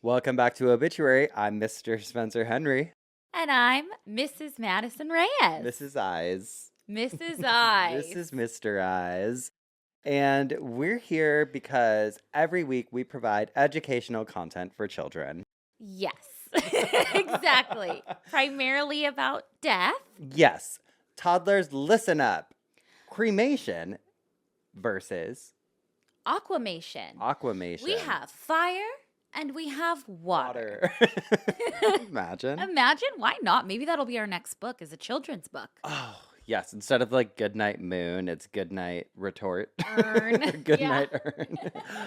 Welcome back to Obituary. I'm Mr. Spencer Henry. And I'm Mrs. Madison Reyes. Mrs. Eyes. Mrs. Eyes. This is Mr. Eyes. And we're here because every week we provide educational content for children. Yes, exactly. Primarily about death. Yes. Toddlers, listen up. Cremation versus Aquamation. We have fire and we have water. Imagine. Why not? Maybe that'll be our next book, is a children's book. Oh, yes. Instead of like Goodnight Moon, it's Goodnight Retort. Urn. Goodnight Urn.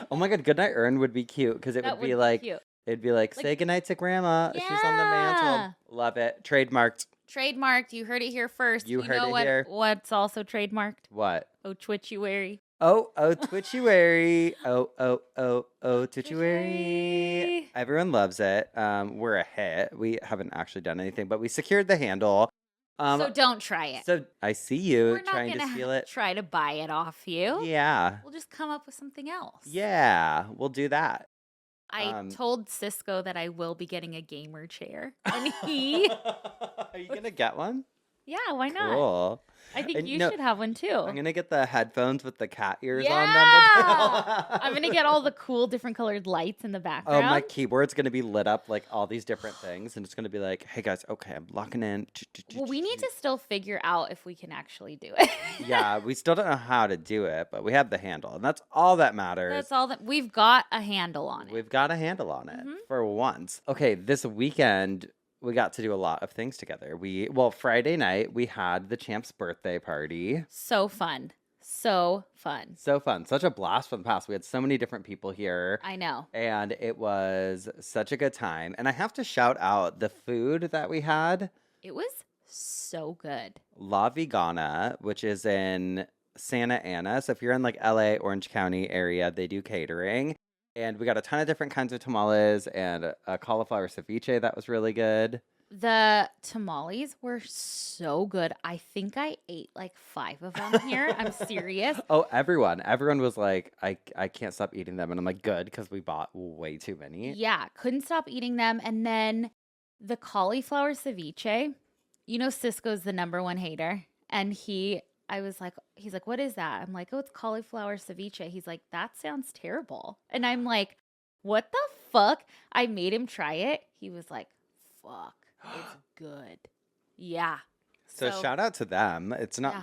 Oh my God, Goodnight Urn would be cute because it would be like, cute. It'd be like, say goodnight to Grandma. Yeah. She's on the mantle. Love it. Trademarked. Trademarked. You heard it here first. You heard it here. What's also trademarked? What? Oh, Twitchuary. Oh, Twitchuary. Oh, Twitchuary. Everyone loves it. We're a hit. We haven't actually done anything, but we secured the handle. So don't try it. So I see you We're not trying to steal it. Try to buy it off you. Yeah. We'll just come up with something else. Yeah, we'll do that. I told Cisco that I will be getting a gamer chair. And he... Are you going to get one? Yeah, why not? Cool. I think you should have one too. I'm going to get the headphones with the cat ears on them. I'm going to get all the cool different colored lights in the background. Oh, my keyboard's going to be lit up like all these different things. And it's going to be like, hey guys, okay, I'm locking in. Well, we need to still figure out if we can actually do it. Yeah, we still don't know how to do it, but we have the handle. And that's all that matters. That's all that we've got a handle on it. We've got a handle on it for once. Okay, this weekend we got to do a lot of things together. Friday night we had the champ's birthday party. So fun. So fun. So fun. Such a blast from the past. We had so many different people here. I know. And it was such a good time. And I have to shout out the food that we had. It was so good. La Vegana, which is in Santa Ana. So if you're in like LA, Orange County area, they do catering. And we got a ton of different kinds of tamales and a cauliflower ceviche that was really good. The tamales were so good. I think I ate like 5 of them here. I'm serious. Oh, everyone was like, I can't stop eating them. And I'm like, good, because we bought way too many. Yeah, couldn't stop eating them. And then the cauliflower ceviche, Cisco's the #1 hater. And he's like, what is that? I'm like, oh, it's cauliflower ceviche. He's like, that sounds terrible. And I'm like, what the fuck? I made him try it. He was like, fuck, it's good. Yeah. So shout out to them.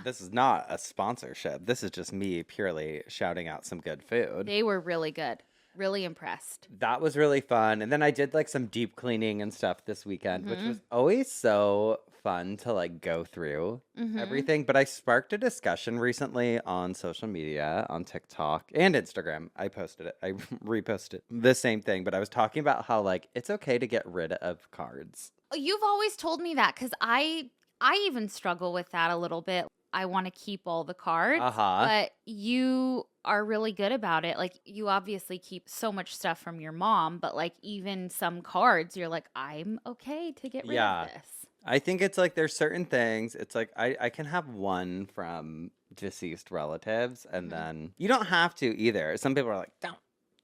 This is not a sponsorship. This is just me purely shouting out some good food. They were really good. Really impressed. That was really fun. And then I did like some deep cleaning and stuff this weekend, which was always so fun to like go through everything. But I sparked a discussion recently on social media, on TikTok and Instagram. I posted it. I reposted the same thing. But I was talking about how like it's okay to get rid of cards. You've always told me that because I even struggle with that a little bit. I want to keep all the cards, but you are really good about it. Like, you obviously keep so much stuff from your mom, but like even some cards, you're like, I'm okay to get rid of this. I think it's like there's certain things. It's like I can have one from deceased relatives, and then you don't have to either. Some people are like,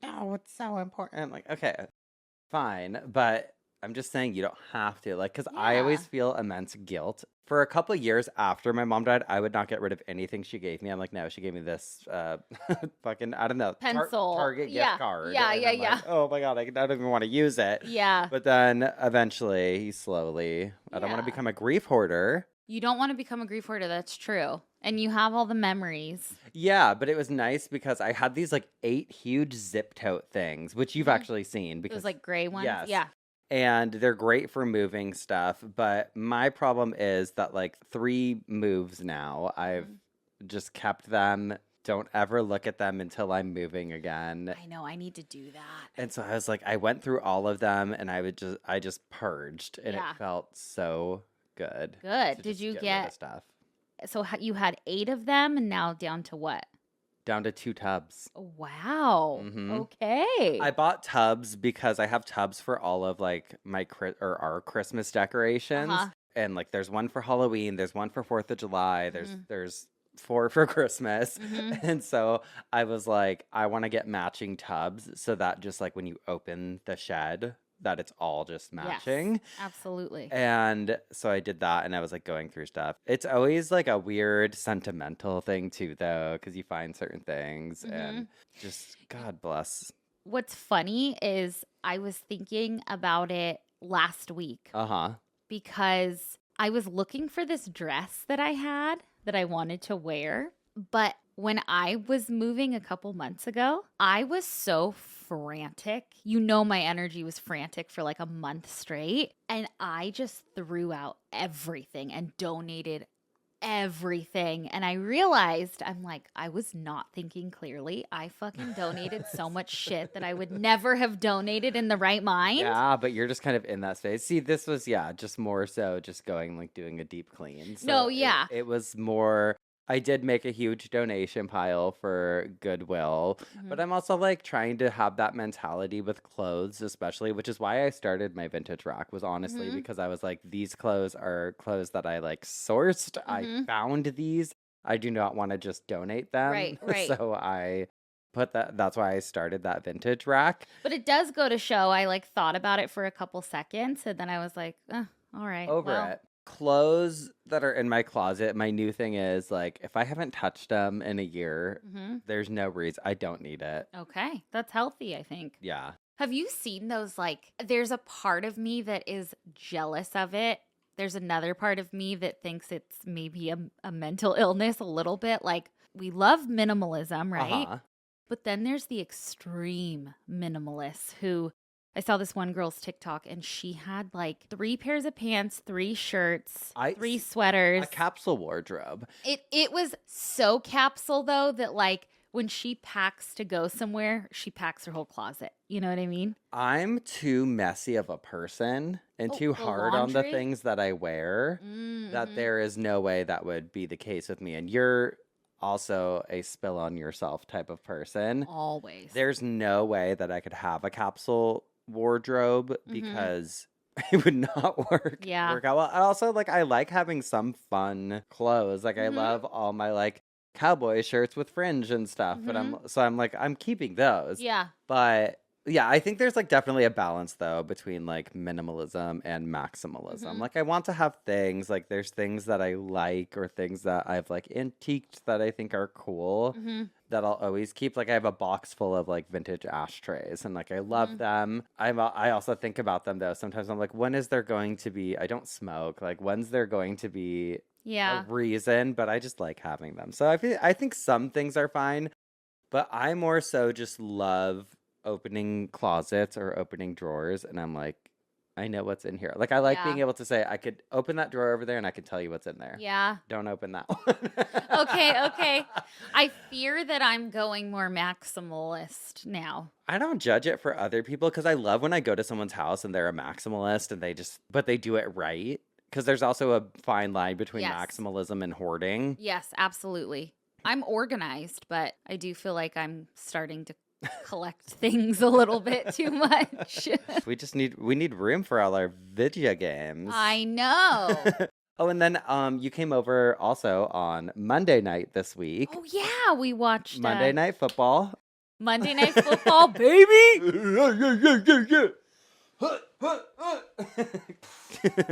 no, it's so important. I'm like, okay, fine, but I'm just saying you don't have to, like, because I always feel immense guilt. For a couple of years after my mom died, I would not get rid of anything she gave me. I'm like, no, she gave me this fucking, I don't know, pencil, Target gift card. Yeah. Like, oh my God, I don't even want to use it. Yeah. But then eventually, slowly, I don't want to become a grief hoarder. You don't want to become a grief hoarder, that's true. And you have all the memories. Yeah, but it was nice because I had these like 8 huge zip tote things, which you've actually seen. Because those like gray ones? Yes. Yeah. And they're great for moving stuff, but my problem is that like 3 moves now, I've just kept them. Don't ever look at them until I'm moving again. I know, I need to do that. And so I was like, I went through all of them and I just purged, and it felt so good. Good. Did you get rid of stuff? So you had 8 of them, and now down to what? Down to 2 tubs. Wow. Okay. I bought tubs because I have tubs for all of like our Christmas decorations. And like there's one for Halloween, there's one for 4th of July, there's 4 for Christmas. And so I was like, I want to get matching tubs so that just like when you open the shed, that it's all just Yes, matching. absolutely. And so I did that and I was like going through stuff. It's always like a weird sentimental thing too, though, because you find certain things and just God bless. What's funny is I was thinking about it last week Uh-huh. because I was looking for this dress that I had that I wanted to wear. But when I was moving a couple months ago, I was so frantic. You know, my energy was frantic for like a month straight. And I just threw out everything and donated everything. And I realized, I'm like, I was not thinking clearly. I fucking donated so much shit that I would never have donated in the right mind. Yeah, but you're just kind of in that space. See, this was, just more so just going like doing a deep clean. So No, yeah. It was more, I did make a huge donation pile for Goodwill, but I'm also like trying to have that mentality with clothes, especially, which is why I started my vintage rack, was honestly because I was like, these clothes are clothes that I like sourced. I found these. I do not want to just donate them. Right. So I put that's why I started that vintage rack. But it does go to show, I like thought about it for a couple seconds and then I was like, all right. Over it. Clothes that are in my closet, my new thing is like, if I haven't touched them in a year, there's no reason. I don't need it. Okay. That's healthy, I think. Yeah. Have you seen those? Like, there's a part of me that is jealous of it. There's another part of me that thinks it's maybe a mental illness a little bit. Like, we love minimalism, right? But then there's the extreme minimalists who, I saw this one girl's TikTok and she had like 3 pairs of pants, 3 shirts, 3 sweaters. A capsule wardrobe. It was so capsule though that like when she packs to go somewhere, she packs her whole closet. You know what I mean? I'm too messy of a person and too hard on the things that I wear that there is no way that would be the case with me. And you're also a spill on yourself type of person. Always. There's no way that I could have a capsule wardrobe because it would not work out well. I also like I like having some fun clothes. Like I love all my like cowboy shirts with fringe and stuff, but I'm keeping those. Yeah. But yeah, I think there's like definitely a balance though between like minimalism and maximalism. Like I want to have things, like there's things that I like or things that I've like antiqued that I think are cool that I'll always keep. Like I have a box full of like vintage ashtrays and like I love them. I also think about them though. Sometimes I'm like, when is there going to be, I don't smoke, like when's there going to be a reason, but I just like having them. So I think some things are fine, but I more so just love opening closets or opening drawers and I'm like, I know what's in here. Like I like being able to say I could open that drawer over there and I can tell you what's in there. Yeah. Don't open that one. Okay. I fear that I'm going more maximalist now. I don't judge it for other people because I love when I go to someone's house and they're a maximalist and but they do it right. Because there's also a fine line between maximalism and hoarding. Yes, absolutely. I'm organized, but I do feel like I'm starting to collect things a little bit too much. we need room for all our video games. I know. Oh, and then you came over also on Monday night this week. Oh yeah, we watched Monday Night Football. Monday Night Football, baby.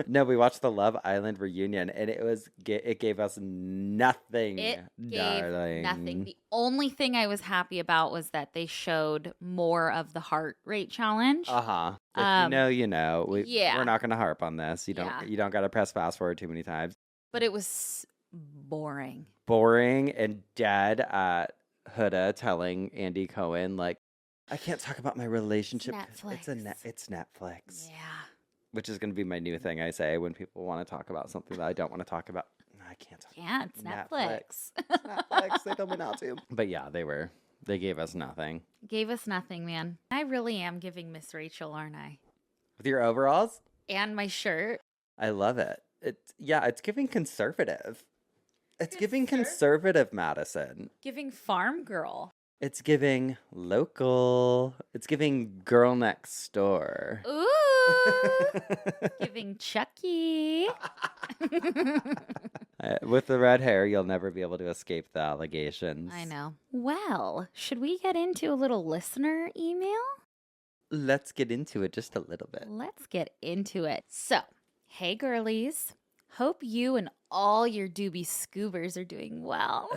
No, we watched the Love Island reunion and it gave us nothing. Nothing. The only thing I was happy about was that they showed more of the heart rate challenge. If you know, you know. We're not going to harp on this. You don't got to press fast forward too many times. But it was boring. Boring and dead at Huda telling Andy Cohen like, I can't talk about my relationship. It's Netflix. Yeah. Which is going to be my new thing I say when people want to talk about something that I don't want to talk about. I can't talk about it's Netflix. It's Netflix. They told me not to. But yeah, they gave us nothing. Gave us nothing, man. I really am giving Miss Rachel, aren't I? With your overalls? And my shirt. I love it. It's giving conservative. It's giving conservative Madison. Giving farm girl. It's giving local. It's giving girl next door. Ooh. Giving Chucky. With the red hair, you'll never be able to escape the allegations. I know. Well, should we get into a little listener email? Let's get into it just a little bit. Let's get into it. So, hey girlies. Hope you and all your doobie scoobers are doing well.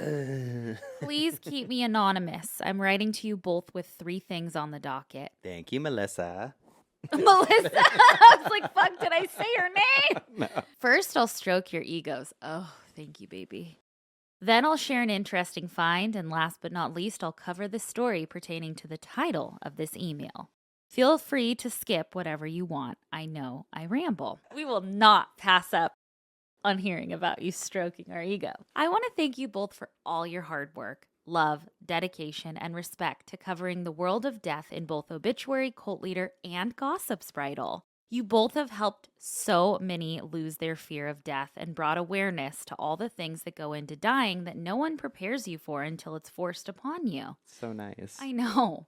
Please keep me anonymous. I'm writing to you both with 3 things on the docket. Thank you, Melissa. Melissa. I was like, fuck, did I say her name? No. First, I'll stroke your egos. Oh, thank you, baby. Then I'll share an interesting find. And last but not least, I'll cover the story pertaining to the title of this email. Feel free to skip whatever you want. I know I ramble. We will not pass up on hearing about you stroking our ego. I want to thank you both for all your hard work, love, dedication, and respect to covering the world of death in both obituary, cult leader, and gossip's bridal. You both have helped so many lose their fear of death and brought awareness to all the things that go into dying that no one prepares you for until it's forced upon you. So nice. I know.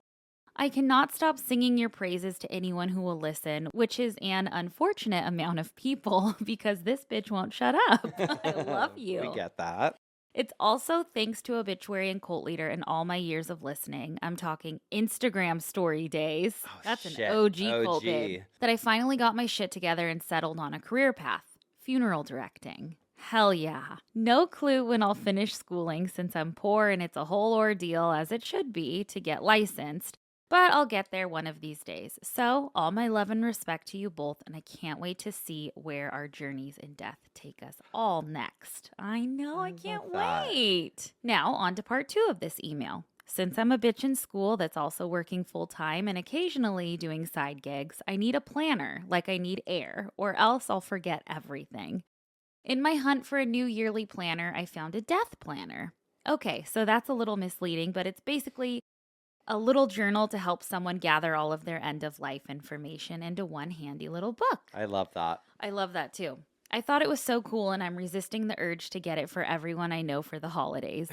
I cannot stop singing your praises to anyone who will listen, which is an unfortunate amount of people because this bitch won't shut up. I love you. We get that. It's also thanks to Obituary and Cult Leader and all my years of listening. I'm talking Instagram story days. Oh, That's shit. an OG cult babe. That I finally got my shit together and settled on a career path. Funeral directing. Hell yeah. No clue when I'll finish schooling since I'm poor and it's a whole ordeal, as it should be, to get licensed. But I'll get there one of these days. So, all my love and respect to you both, and I can't wait to see where our journeys in death take us all next. I know, I can't wait. Now, on to part 2 of this email. Since I'm a bitch in school that's also working full-time and occasionally doing side gigs, I need a planner, like I need air, or else I'll forget everything. In my hunt for a new yearly planner, I found a death planner. Okay, so that's a little misleading, but it's basically a little journal to help someone gather all of their end-of-life information into one handy little book. I love that. I love that too. I thought it was so cool, and I'm resisting the urge to get it for everyone I know for the holidays.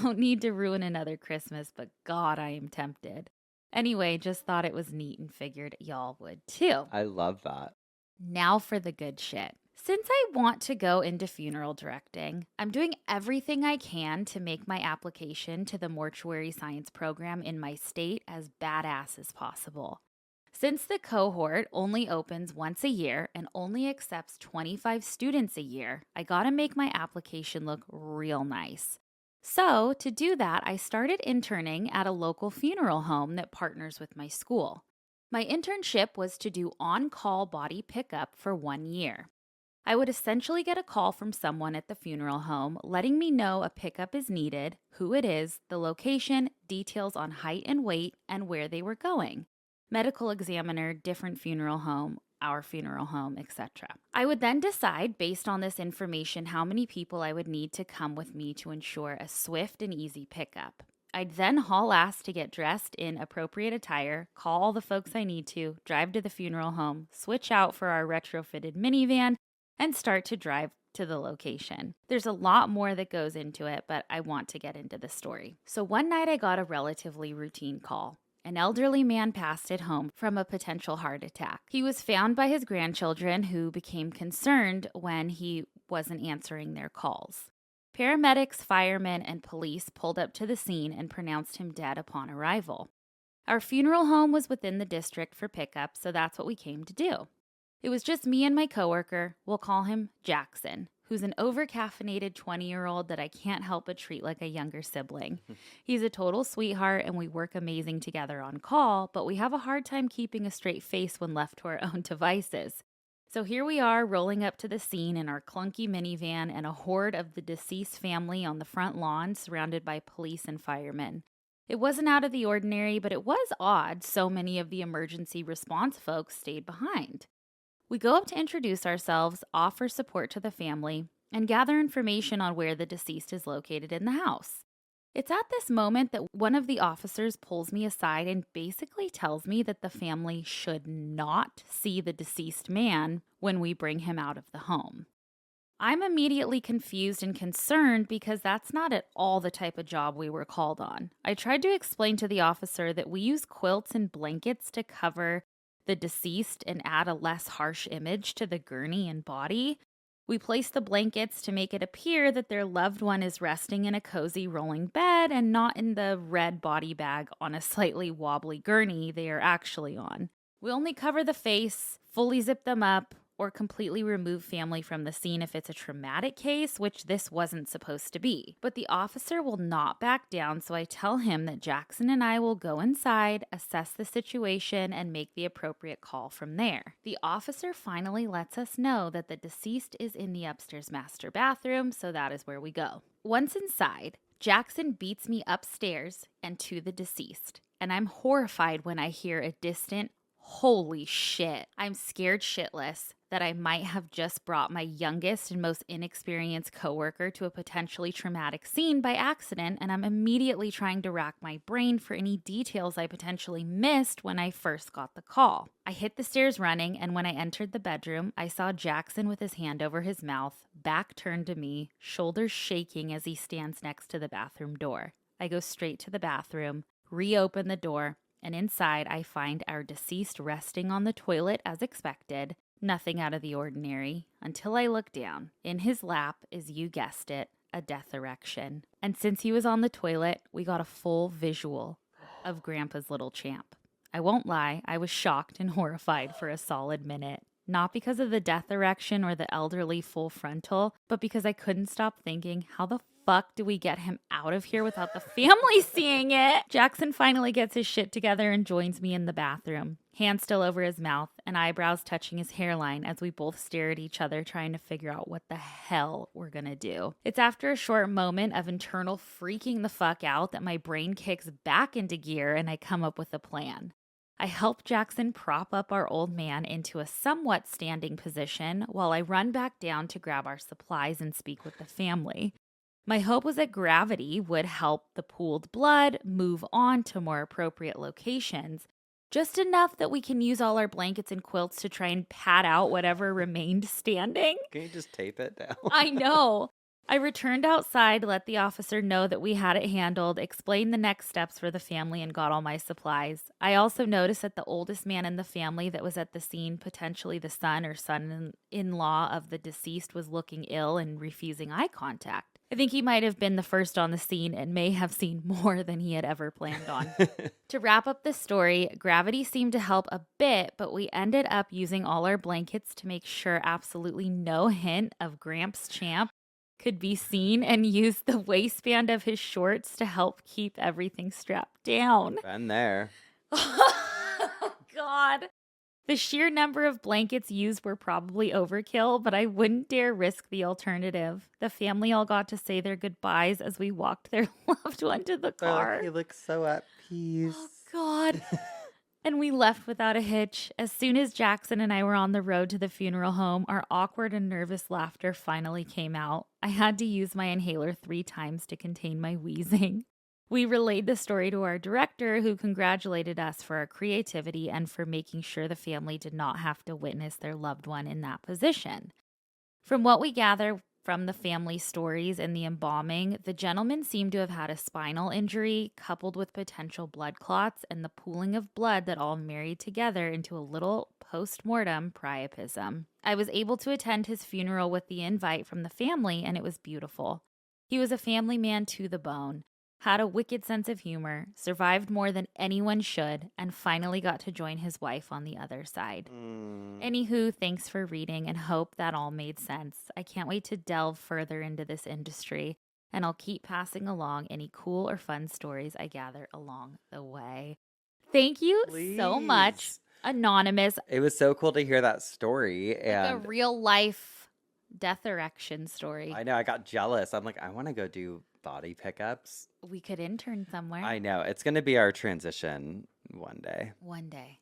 Don't need to ruin another Christmas, but God, I am tempted. Anyway, just thought it was neat and figured y'all would too. I love that. Now for the good shit. Since I want to go into funeral directing, I'm doing everything I can to make my application to the mortuary science program in my state as badass as possible. Since the cohort only opens once a year and only accepts 25 students a year, I gotta make my application look real nice. So, to do that, I started interning at a local funeral home that partners with my school. My internship was to do on-call body pickup for 1 year. I would essentially get a call from someone at the funeral home letting me know a pickup is needed, who it is, the location, details on height and weight, and where they were going. Medical examiner, different funeral home, our funeral home, etc. I would then decide, based on this information, how many people I would need to come with me to ensure a swift and easy pickup. I'd then haul ass to get dressed in appropriate attire, call all the folks I need to, drive to the funeral home, switch out for our retrofitted minivan, and start to drive to the location. There's a lot more that goes into it, but I want to get into the story. So one night I got a relatively routine call. An elderly man passed at home from a potential heart attack. He was found by his grandchildren, who became concerned when he wasn't answering their calls. Paramedics, firemen, and police pulled up to the scene and pronounced him dead upon arrival. Our funeral home was within the district for pickup, so that's what we came to do. It was just me and my coworker, we'll call him Jackson, who's an over-caffeinated 20-year-old that I can't help but treat like a younger sibling. He's a total sweetheart, and we work amazing together on call, but we have a hard time keeping a straight face when left to our own devices. So here we are, rolling up to the scene in our clunky minivan and a horde of the deceased family on the front lawn, surrounded by police and firemen. It wasn't out of the ordinary, but it was odd so many of the emergency response folks stayed behind. We go up to introduce ourselves, offer support to the family, and gather information on where the deceased is located in the house. It's at this moment that one of the officers pulls me aside and basically tells me that the family should not see the deceased man when we bring him out of the home. I'm immediately confused and concerned because that's not at all the type of job we were called on. I tried to explain to the officer that we use quilts and blankets to cover the deceased and add a less harsh image to the gurney and body. We place the blankets to make it appear that their loved one is resting in a cozy rolling bed and not in the red body bag on a slightly wobbly gurney they are actually on. We only cover the face, fully zip them up, or completely remove family from the scene if it's a traumatic case, which this wasn't supposed to be. But the officer will not back down, so I tell him that Jackson and I will go inside, assess the situation, and make the appropriate call from there. The officer finally lets us know that the deceased is in the upstairs master bathroom, so that is where we go. Once inside, Jackson beats me upstairs and to the deceased, and I'm horrified when I hear a distant, "Holy shit." I'm scared shitless that I might have just brought my youngest and most inexperienced coworker to a potentially traumatic scene by accident, and I'm immediately trying to rack my brain for any details I potentially missed when I first got the call. I hit the stairs running, and when I entered the bedroom, I saw Jackson with his hand over his mouth, back turned to me, shoulders shaking as he stands next to the bathroom door. I go straight to the bathroom, reopen the door, and inside I find our deceased resting on the toilet as expected. Nothing out of the ordinary, until I look down. In his lap is, you guessed it, a death erection. And since he was on the toilet, we got a full visual of Grandpa's little champ. I won't lie, I was shocked and horrified for a solid minute. Not because of the death erection or the elderly full frontal, but because I couldn't stop thinking, how the fuck do we get him out of here without the family seeing it? Jackson finally gets his shit together and joins me in the bathroom, hand still over his mouth and eyebrows touching his hairline as we both stare at each other trying to figure out what the hell we're gonna do. It's after a short moment of internal freaking the fuck out that my brain kicks back into gear and I come up with a plan. I help Jackson prop up our old man into a somewhat standing position while I run back down to grab our supplies and speak with the family. My hope was that gravity would help the pooled blood move on to more appropriate locations, just enough that we can use all our blankets and quilts to try and pad out whatever remained standing. Can you just tape it down? I know. I returned outside, let the officer know that we had it handled, explained the next steps for the family, and got all my supplies. I also noticed that the oldest man in the family that was at the scene, potentially the son or son-in-law of the deceased, was looking ill and refusing eye contact. I think he might have been the first on the scene and may have seen more than he had ever planned on. To wrap up the story, gravity seemed to help a bit, but we ended up using all our blankets to make sure absolutely no hint of Gramps' champ could be seen, and used the waistband of his shorts to help keep everything strapped down. Been there. Oh, God. The sheer number of blankets used were probably overkill, but I wouldn't dare risk the alternative. The family all got to say their goodbyes as we walked their loved one to the car. He looks so at peace. Oh, God. And we left without a hitch. As soon as Jackson and I were on the road to the funeral home, our awkward and nervous laughter finally came out. I had to use my inhaler 3 times to contain my wheezing. We relayed the story to our director, who congratulated us for our creativity and for making sure the family did not have to witness their loved one in that position. From what we gather from the family stories and the embalming, the gentleman seemed to have had a spinal injury coupled with potential blood clots and the pooling of blood that all married together into a little post-mortem priapism. I was able to attend his funeral with the invite from the family, and it was beautiful. He was a family man to the bone, had a wicked sense of humor, survived more than anyone should, and finally got to join his wife on the other side. Anywho, thanks for reading, and hope that all made sense. I can't wait to delve further into this industry, and I'll keep passing along any cool or fun stories I gather along the way. Thank you so much, Anonymous. It was so cool to hear that story. Like and a real life death erection story. I know, I got jealous. I'm like, I want to go do body pickups. We could intern somewhere. I know. It's going to be our transition one day. One day.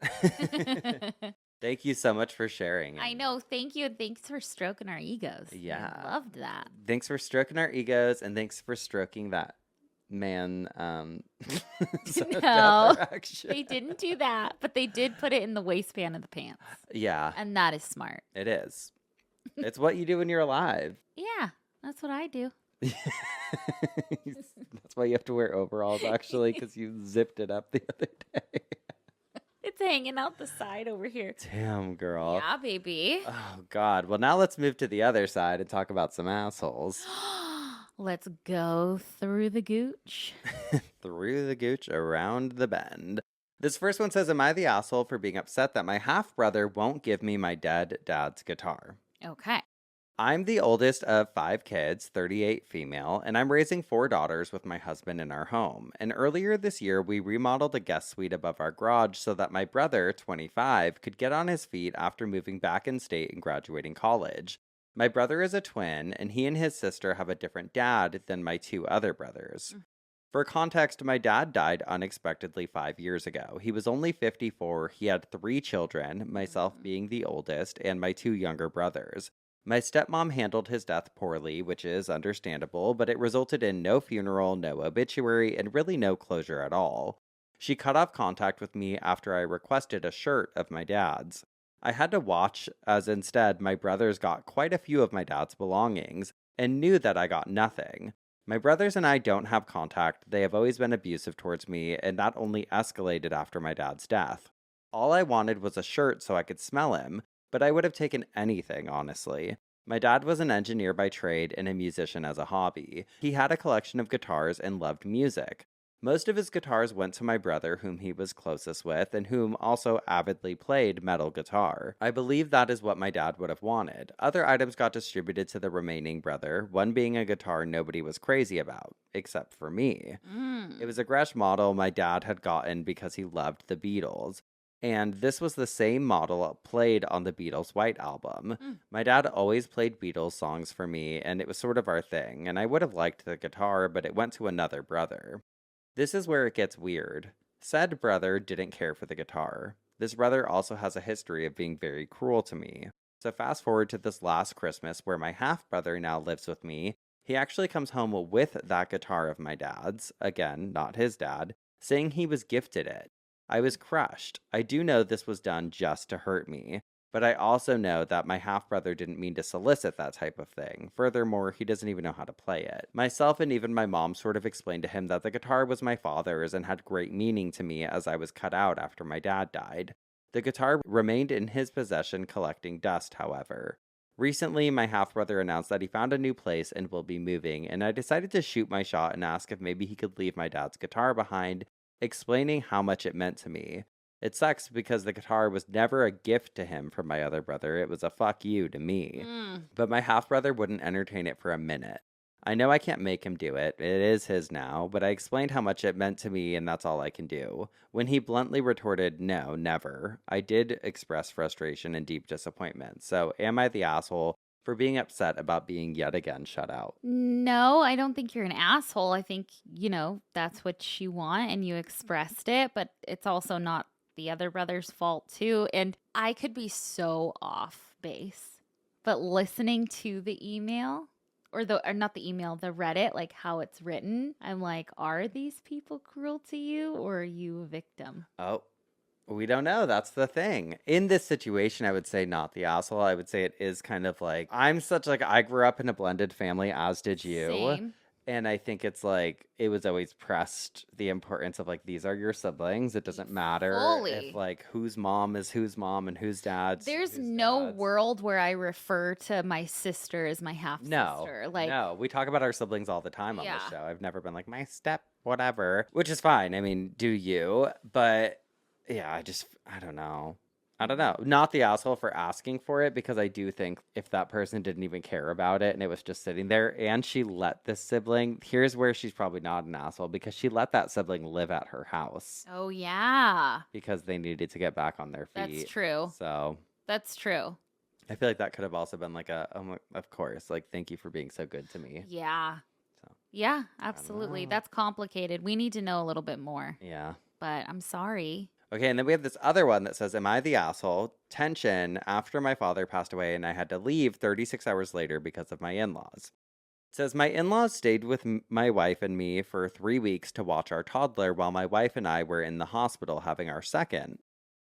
Thank you so much for sharing. I know. Thank you. And thanks for stroking our egos. Yeah. I loved that. Thanks for stroking our egos, and thanks for stroking that man. No, they didn't do that, but they did put it in the waistband of the pants. Yeah. And that is smart. It is. It's what you do when you're alive. Yeah, that's what I do. That's why you have to wear overalls, actually, because you zipped it up the other day. It's hanging out the side over here. Damn, girl. Yeah, baby. Oh, God. Well, now let's move to the other side and talk about some assholes. Let's go through the gooch. Through the gooch, around the bend. This first one says, am I the asshole for being upset that my half-brother won't give me my dead dad's guitar? Okay. I'm the oldest of 5 kids, 38 female, and I'm raising 4 daughters with my husband in our home. And earlier this year, we remodeled a guest suite above our garage so that my brother, 25, could get on his feet after moving back in state and graduating college. My brother is a twin, and he and his sister have a different dad than my 2 other brothers. For context, my dad died unexpectedly 5 years ago. He was only 54, he had 3 children, myself being the oldest, and my 2 younger brothers. My stepmom handled his death poorly, which is understandable, but it resulted in no funeral, no obituary, and really no closure at all. She cut off contact with me after I requested a shirt of my dad's. I had to watch, as instead my brothers got quite a few of my dad's belongings, and knew that I got nothing. My brothers and I don't have contact, they have always been abusive towards me, and that only escalated after my dad's death. All I wanted was a shirt so I could smell him, but I would have taken anything, honestly. My dad was an engineer by trade and a musician as a hobby. He had a collection of guitars and loved music. Most of his guitars went to my brother, whom he was closest with, and whom also avidly played metal guitar. I believe that is what my dad would have wanted. Other items got distributed to the remaining brother, one being a guitar nobody was crazy about, except for me. It was a Gretsch model my dad had gotten because he loved the Beatles. And this was the same model played on the Beatles' White Album. My dad always played Beatles songs for me, and it was sort of our thing, and I would have liked the guitar, but it went to another brother. This is where it gets weird. Said brother didn't care for the guitar. This brother also has a history of being very cruel to me. So fast forward to this last Christmas where my half-brother now lives with me. He actually comes home with that guitar of my dad's, again, not his dad, saying he was gifted it. I was crushed. I do know this was done just to hurt me, but I also know that my half-brother didn't mean to solicit that type of thing. Furthermore, he doesn't even know how to play it. Myself and even my mom sort of explained to him that the guitar was my father's and had great meaning to me as I was cut out after my dad died. The guitar remained in his possession collecting dust, however. Recently, my half-brother announced that he found a new place and will be moving, and I decided to shoot my shot and ask if maybe he could leave my dad's guitar behind, explaining how much it meant to me. It sucks because the guitar was never a gift to him from my other brother, it was a fuck you to me. But my half-brother wouldn't entertain it for a minute. I know I can't make him do it, it is his now, but I explained how much it meant to me and that's all I can do. When he bluntly retorted, no, never, I did express frustration and deep disappointment. So am I the asshole for being upset about being yet again shut out? No, I don't think you're an asshole. I think, that's what you want and you expressed it, but it's also not the other brother's fault too. And I could be so off base, but listening to the email or not the email, the Reddit, like how it's written, I'm like, are these people cruel to you or are you a victim? Oh, we don't know. That's the thing. In this situation, I would say not the asshole. I would say it is kind of like, I grew up in a blended family, as did you. Same. And I think it's like, it was always pressed the importance of like, these are your siblings. It doesn't matter Fully. if like whose mom is whose mom and whose dad's. There's whose no dad's. world where I refer to my sister as my half No, sister. Like, no, we talk about our siblings all the time on Yeah. this show. I've never been like, my step, whatever, which is fine. I mean, do you? But yeah, I don't know. Not the asshole for asking for it, because I do think if that person didn't even care about it and it was just sitting there and she let this sibling, here's where she's probably not an asshole, because she let that sibling live at her house Oh, yeah. because they needed to get back on their feet. That's true. So That's true. I feel like that could have also been like of course, like, thank you for being so good to me. Yeah. So. Yeah, absolutely. know. That's complicated. We need to know a little bit more, Yeah. but I'm sorry. Okay, and then we have this other one that says, am I the asshole? Tension after my father passed away and I had to leave 36 hours later because of my in-laws. It says, my in-laws stayed with my wife and me for 3 weeks to watch our toddler while my wife and I were in the hospital having our second.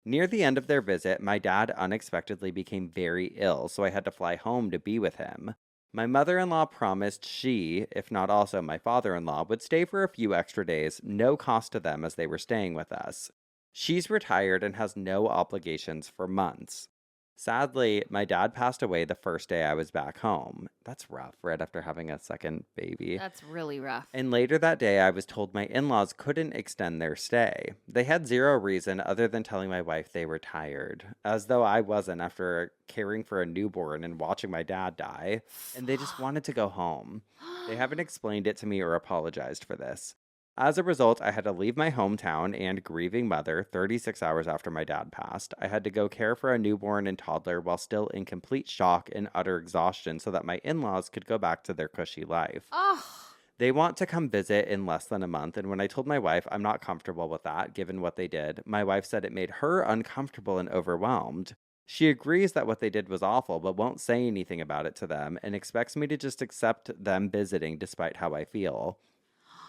Near the end of their visit, my dad unexpectedly became very ill, so I had to fly home to be with him. My mother-in-law promised she, if not also my father-in-law, would stay for a few extra days, no cost to them as they were staying with us. She's retired and has no obligations for months. Sadly, my dad passed away the first day I was back home. That's rough, right after having a second baby. That's really rough. And later that day, I was told my in-laws couldn't extend their stay. They had zero reason other than telling my wife they were tired, as though I wasn't after caring for a newborn and watching my dad die, and they just wanted to go home. They haven't explained it to me or apologized for this. As a result, I had to leave my hometown and grieving mother 36 hours after my dad passed. I had to go care for a newborn and toddler while still in complete shock and utter exhaustion so that my in-laws could go back to their cushy life. Oh. They want to come visit in less than a month, and when I told my wife I'm not comfortable with that, given what they did, my wife said it made her uncomfortable and overwhelmed. She agrees that what they did was awful, but won't say anything about it to them, and expects me to just accept them visiting despite how I feel.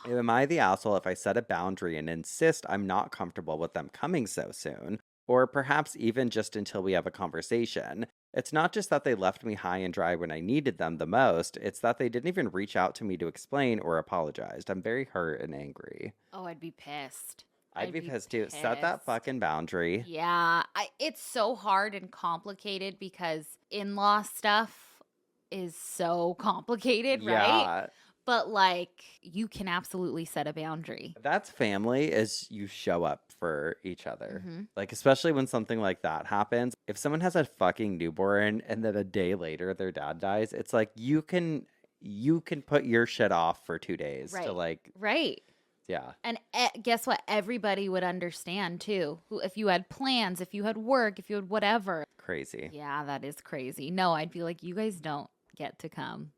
Am I the asshole if I set a boundary and insist I'm not comfortable with them coming so soon? Or perhaps even just until we have a conversation? It's not just that they left me high and dry when I needed them the most, it's that they didn't even reach out to me to explain or apologized. I'm very hurt and angry. Oh, I'd be pissed. I'd be pissed too. Set that fucking boundary. Yeah. It's so hard and complicated because in-law stuff is so complicated, right? Yeah. But like, you can absolutely set a boundary. That's family, is you show up for each other. Like, especially when something like that happens. If someone has a fucking newborn and then a day later their dad dies, it's like you can put your shit off for 2 days to like. Right. Yeah. And guess what? Everybody would understand too. If you had plans, if you had work, if you had whatever. Crazy. Yeah, that is crazy. No, I'd be like, you guys don't get to come.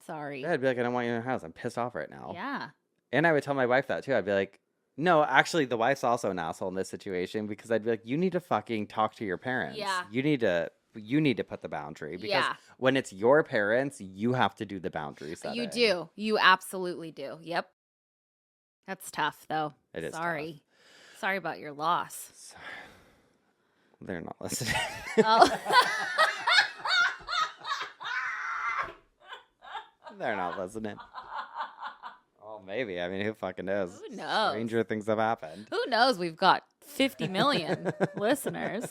Sorry. Yeah, I'd be like, I don't want you in the house. I'm pissed off right now. Yeah. And I would tell my wife that too. I'd be like, no, actually, the wife's also an asshole in this situation because I'd be like, you need to fucking talk to your parents. Yeah. You need to put the boundary because when it's your parents, you have to do the boundary setting. You do. You absolutely do. Yep. That's tough though. It is Sorry. tough. Sorry about your loss. Sorry. They're not listening. Oh. They're not listening. Oh, maybe. I mean, who fucking knows? Who knows? Stranger things have happened. Who knows? We've got 50 million listeners.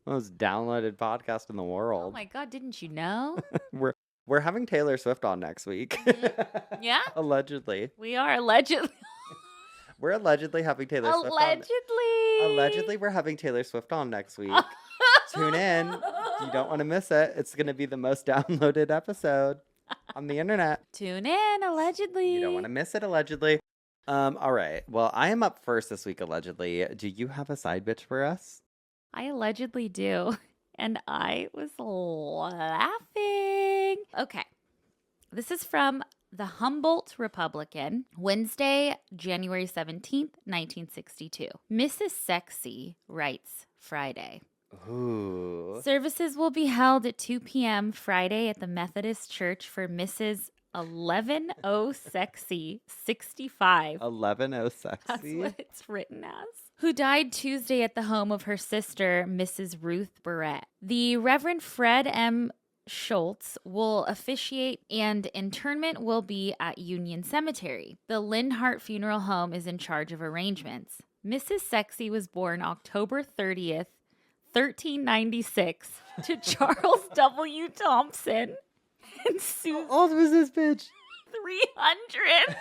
Most downloaded podcast in the world. Oh my God, didn't you know? We're having Taylor Swift on next week. Yeah? Allegedly. We are allegedly. We're allegedly having Taylor Swift on. Allegedly, we're having Taylor Swift on next week. Tune in. You don't want to miss it. It's going to be the most downloaded episode on the internet. Tune in, allegedly. You don't want to miss it, allegedly. All right. Well, I am up first this week, allegedly. Do you have a side bitch for us? I allegedly do. And I was laughing. Okay. This is from the Humboldt Republican, Wednesday, January 17th, 1962. Mrs. Sexy writes Friday. Ooh. Services will be held at 2 p.m. Friday at the Methodist Church for Mrs. 11O Sexy 65. 11O Sexy? That's what it's written as. Who died Tuesday at the home of her sister, Mrs. Ruth Barrett. The Reverend Fred M. Schultz will officiate and internment will be at Union Cemetery. The Lindhart Funeral Home is in charge of arrangements. Mrs. Sexy was born October 30th, 1396 to Charles W. Thompson and Susan. How old was this bitch?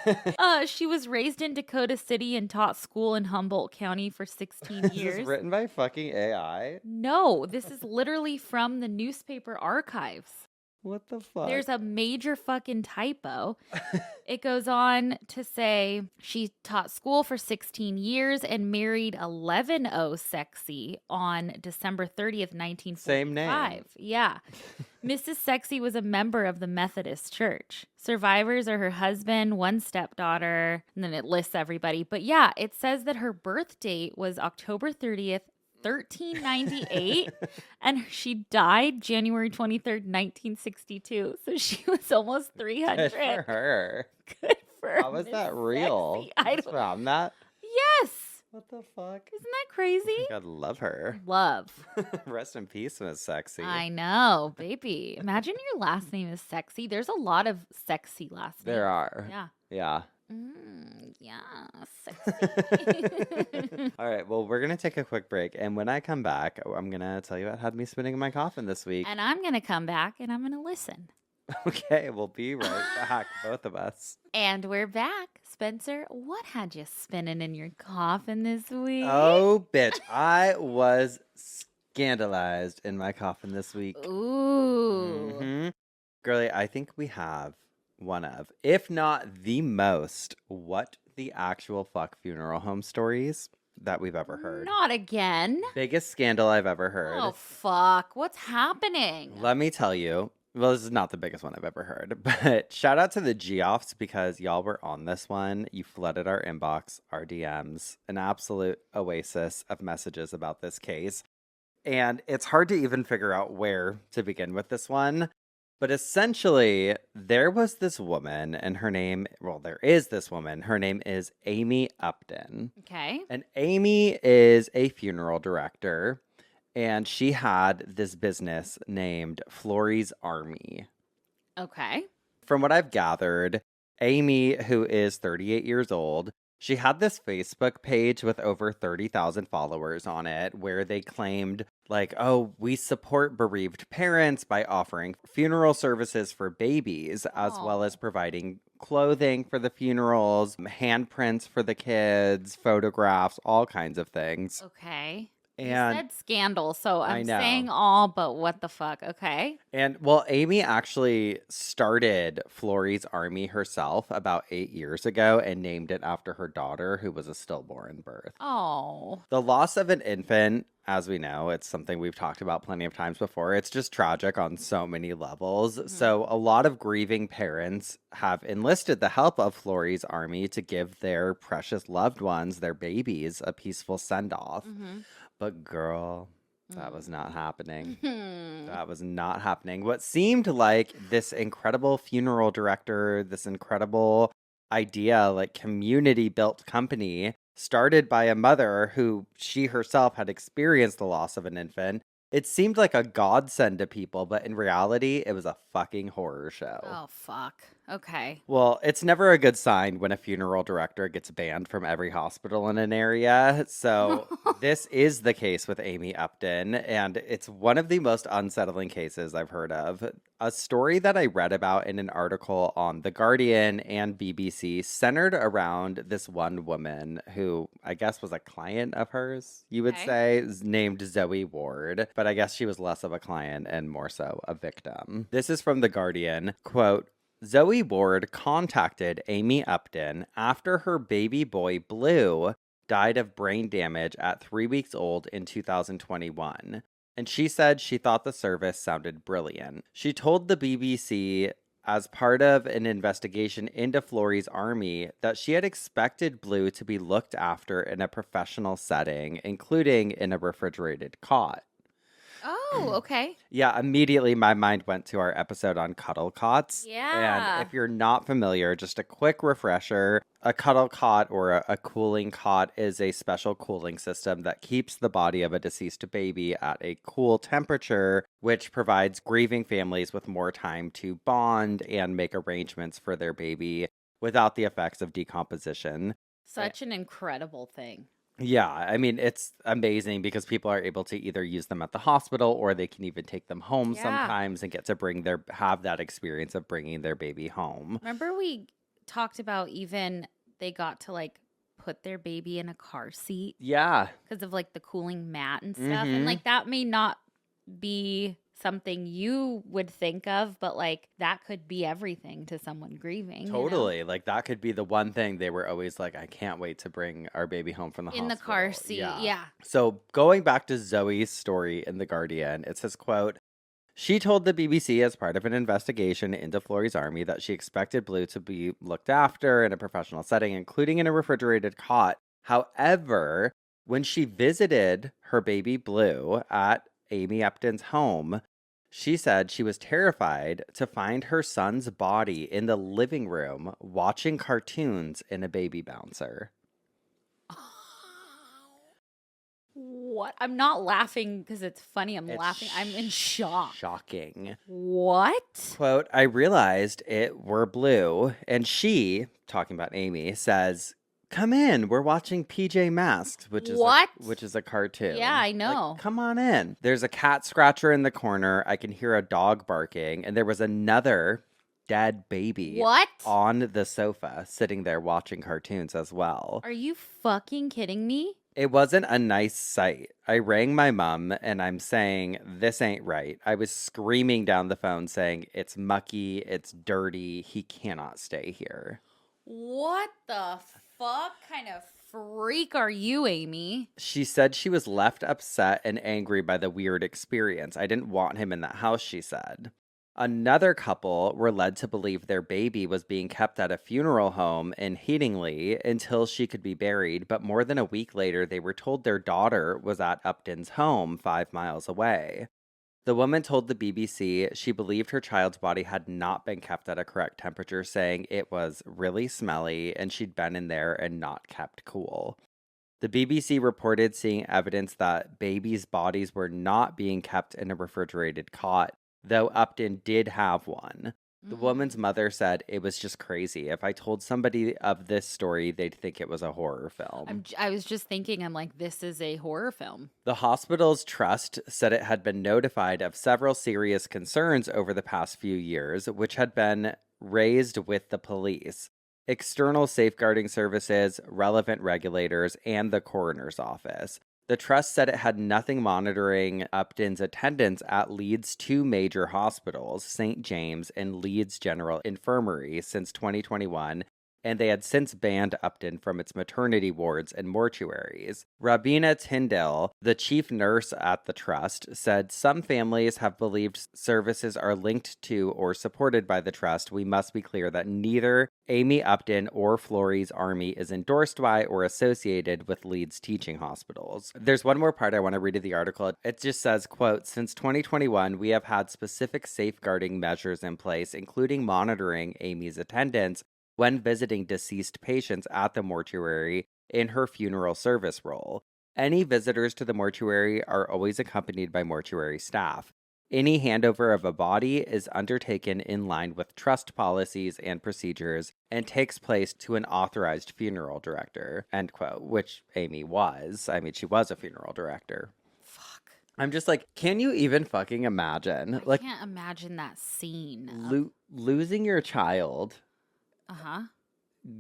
300. She was raised in Dakota City and taught school in Humboldt County for 16 years. Is this written by fucking AI? No, this is literally from the newspaper archives. What the fuck? There's a major fucking typo. It goes on to say she taught school for 16 years and married 11O Sexy on December 30th, 1945. Same name. Yeah. Mrs. Sexy was a member of the Methodist Church. Survivors are her husband, one stepdaughter, and then it lists everybody. But yeah, it says that her birth date was October 30th, 1398, and she died January 23rd, 1962. So she was almost 300. Good for her. Good for her. How is that real? Sexy. I don't found that? Yes. What the fuck? Isn't that crazy? God, love her. Love. Rest in peace, Miss Sexy. I know, baby. Imagine your last name is Sexy. There's a lot of sexy last names. There are. Yeah. Yeah. Yeah, sexy. All right, well, we're going to take a quick break. And when I come back, I'm going to tell you what had me spinning in my coffin this week. And I'm going to come back and I'm going to listen. Okay, we'll be right back, both of us. And we're back. Spencer, what had you spinning in your coffin this week? Oh, bitch. I was scandalized in my coffin this week. Ooh. Mm-hmm. Girlie, I think we have one of, if not the most, what the actual fuck funeral home stories that we've ever heard. Not again. Biggest scandal I've ever heard. Oh, fuck. What's happening? Let me tell you. Well, this is not the biggest one I've ever heard, but shout out to the Geoffs because y'all were on this one. You flooded our inbox, our DMs, an absolute oasis of messages about this case. And it's hard to even figure out where to begin with this one. But essentially, there was this woman, and there is this woman. Her name is Amy Upton. Okay. And Amy is a funeral director. And she had this business named Florey's Army. Okay. From what I've gathered, Amy, who is 38 years old, she had this Facebook page with over 30,000 followers on it where they claimed, like, oh, we support bereaved parents by offering funeral services for babies, as well as providing clothing for the funerals, handprints for the kids, photographs, all kinds of things. Okay. And you said scandal, so I I'm know. saying all, but what the fuck? Okay. And well, Amy actually started Florey's Army herself about 8 years ago and named it after her daughter, who was a stillborn birth. Oh. The loss of an infant, as we know, it's something we've talked about plenty of times before. It's just tragic on so many levels. Mm-hmm. So a lot of grieving parents have enlisted the help of Florey's Army to give their precious loved ones, their babies, a peaceful send-off. Mm-hmm. But girl, that was not happening. Hmm. That was not happening. What seemed like this incredible funeral director, this incredible idea, like community built company started by a mother who she herself had experienced the loss of an infant. It seemed like a godsend to people, but in reality, it was a fucking horror show. Oh, fuck. Okay. Well, it's never a good sign when a funeral director gets banned from every hospital in an area. So this is the case with Amy Upton, and it's one of the most unsettling cases I've heard of. A story that I read about in an article on The Guardian and BBC centered around this one woman who I guess was a client of hers, you would say, named Zoe Ward. But I guess she was less of a client and more so a victim. This is from The Guardian. Quote, Zoe Ward contacted Amy Upton after her baby boy Blue died of brain damage at 3 weeks old in 2021. And she said she thought the service sounded brilliant. She told the BBC, as part of an investigation into Florey's Army, that she had expected Blue to be looked after in a professional setting, including in a refrigerated cot. Oh, okay. Yeah, immediately my mind went to our episode on cuddle cots. Yeah. And if you're not familiar, just a quick refresher, a cuddle cot or a cooling cot is a special cooling system that keeps the body of a deceased baby at a cool temperature, which provides grieving families with more time to bond and make arrangements for their baby without the effects of decomposition. Such an incredible thing. Yeah, I mean, it's amazing because people are able to either use them at the hospital or they can even take them home sometimes and get to have that experience of bringing their baby home. Remember we talked about even they got to like put their baby in a car seat? Yeah. Because of like the cooling mat and stuff. And like that may not be something you would think of, but like that could be everything to someone grieving. Totally. You know? Like that could be the one thing they were always like, I can't wait to bring our baby home from the hospital. In the car seat, yeah. So going back to Zoe's story in The Guardian, it says, quote, she told the BBC as part of an investigation into Florey's Army that she expected Blue to be looked after in a professional setting, including in a refrigerated cot. However, when she visited her baby Blue at Amy Upton's home, she said she was terrified to find her son's body in the living room watching cartoons in a baby bouncer. What? I'm not laughing because it's funny. I'm It's laughing. I'm in shock. Shocking. What? Quote, I realized it were blue, and she, talking about Amy, says, come in, we're watching PJ Masks, which is What? which is a cartoon. Yeah, I Like, know. come on in. There's a cat scratcher in the corner. I can hear a dog barking, and there was another dead baby What? on the sofa sitting there watching cartoons as well. Are you fucking kidding me? It wasn't a nice sight. I rang my mom and I'm saying, this ain't right. I was screaming down the phone saying, it's mucky, it's dirty, he cannot stay here. What the fuck kind of freak are you, Amy? She said she was left upset and angry by the weird experience. I didn't want him in that house, she said. Another couple were led to believe their baby was being kept at a funeral home in Headingley until she could be buried, but more than a week later, they were told their daughter was at Upton's home 5 miles away. The woman told the BBC she believed her child's body had not been kept at a correct temperature, saying it was really smelly and she'd been in there and not kept cool. The BBC reported seeing evidence that babies' bodies were not being kept in a refrigerated cot, though Upton did have one. The woman's mother said it was just crazy. If I told somebody of this story, they'd think it was a horror film. I was just thinking, I'm like, this is a horror film. The hospital's trust said it had been notified of several serious concerns over the past few years, which had been raised with the police, external safeguarding services, relevant regulators, and the coroner's office. The trust said it had nothing monitoring Upton's attendance at Leeds' two major hospitals, St. James and Leeds General Infirmary, since 2021, and they had since banned Upton from its maternity wards and mortuaries. Rabina Tyndall, the chief nurse at the trust, said some families have believed services are linked to or supported by the trust. We must be clear that neither Amy Upton or Florey's Army is endorsed by or associated with Leeds teaching hospitals. There's one more part I want to read of the article. It just says, quote, since 2021, we have had specific safeguarding measures in place, including monitoring Amy's attendance when visiting deceased patients at the mortuary in her funeral service role. Any visitors to the mortuary are always accompanied by mortuary staff. Any handover of a body is undertaken in line with trust policies and procedures and takes place to an authorized funeral director, end quote, which Amy was. I mean, she was a funeral director. Fuck. I'm just like, can you even fucking imagine? I can't imagine that scene. Losing your child, Uh-huh.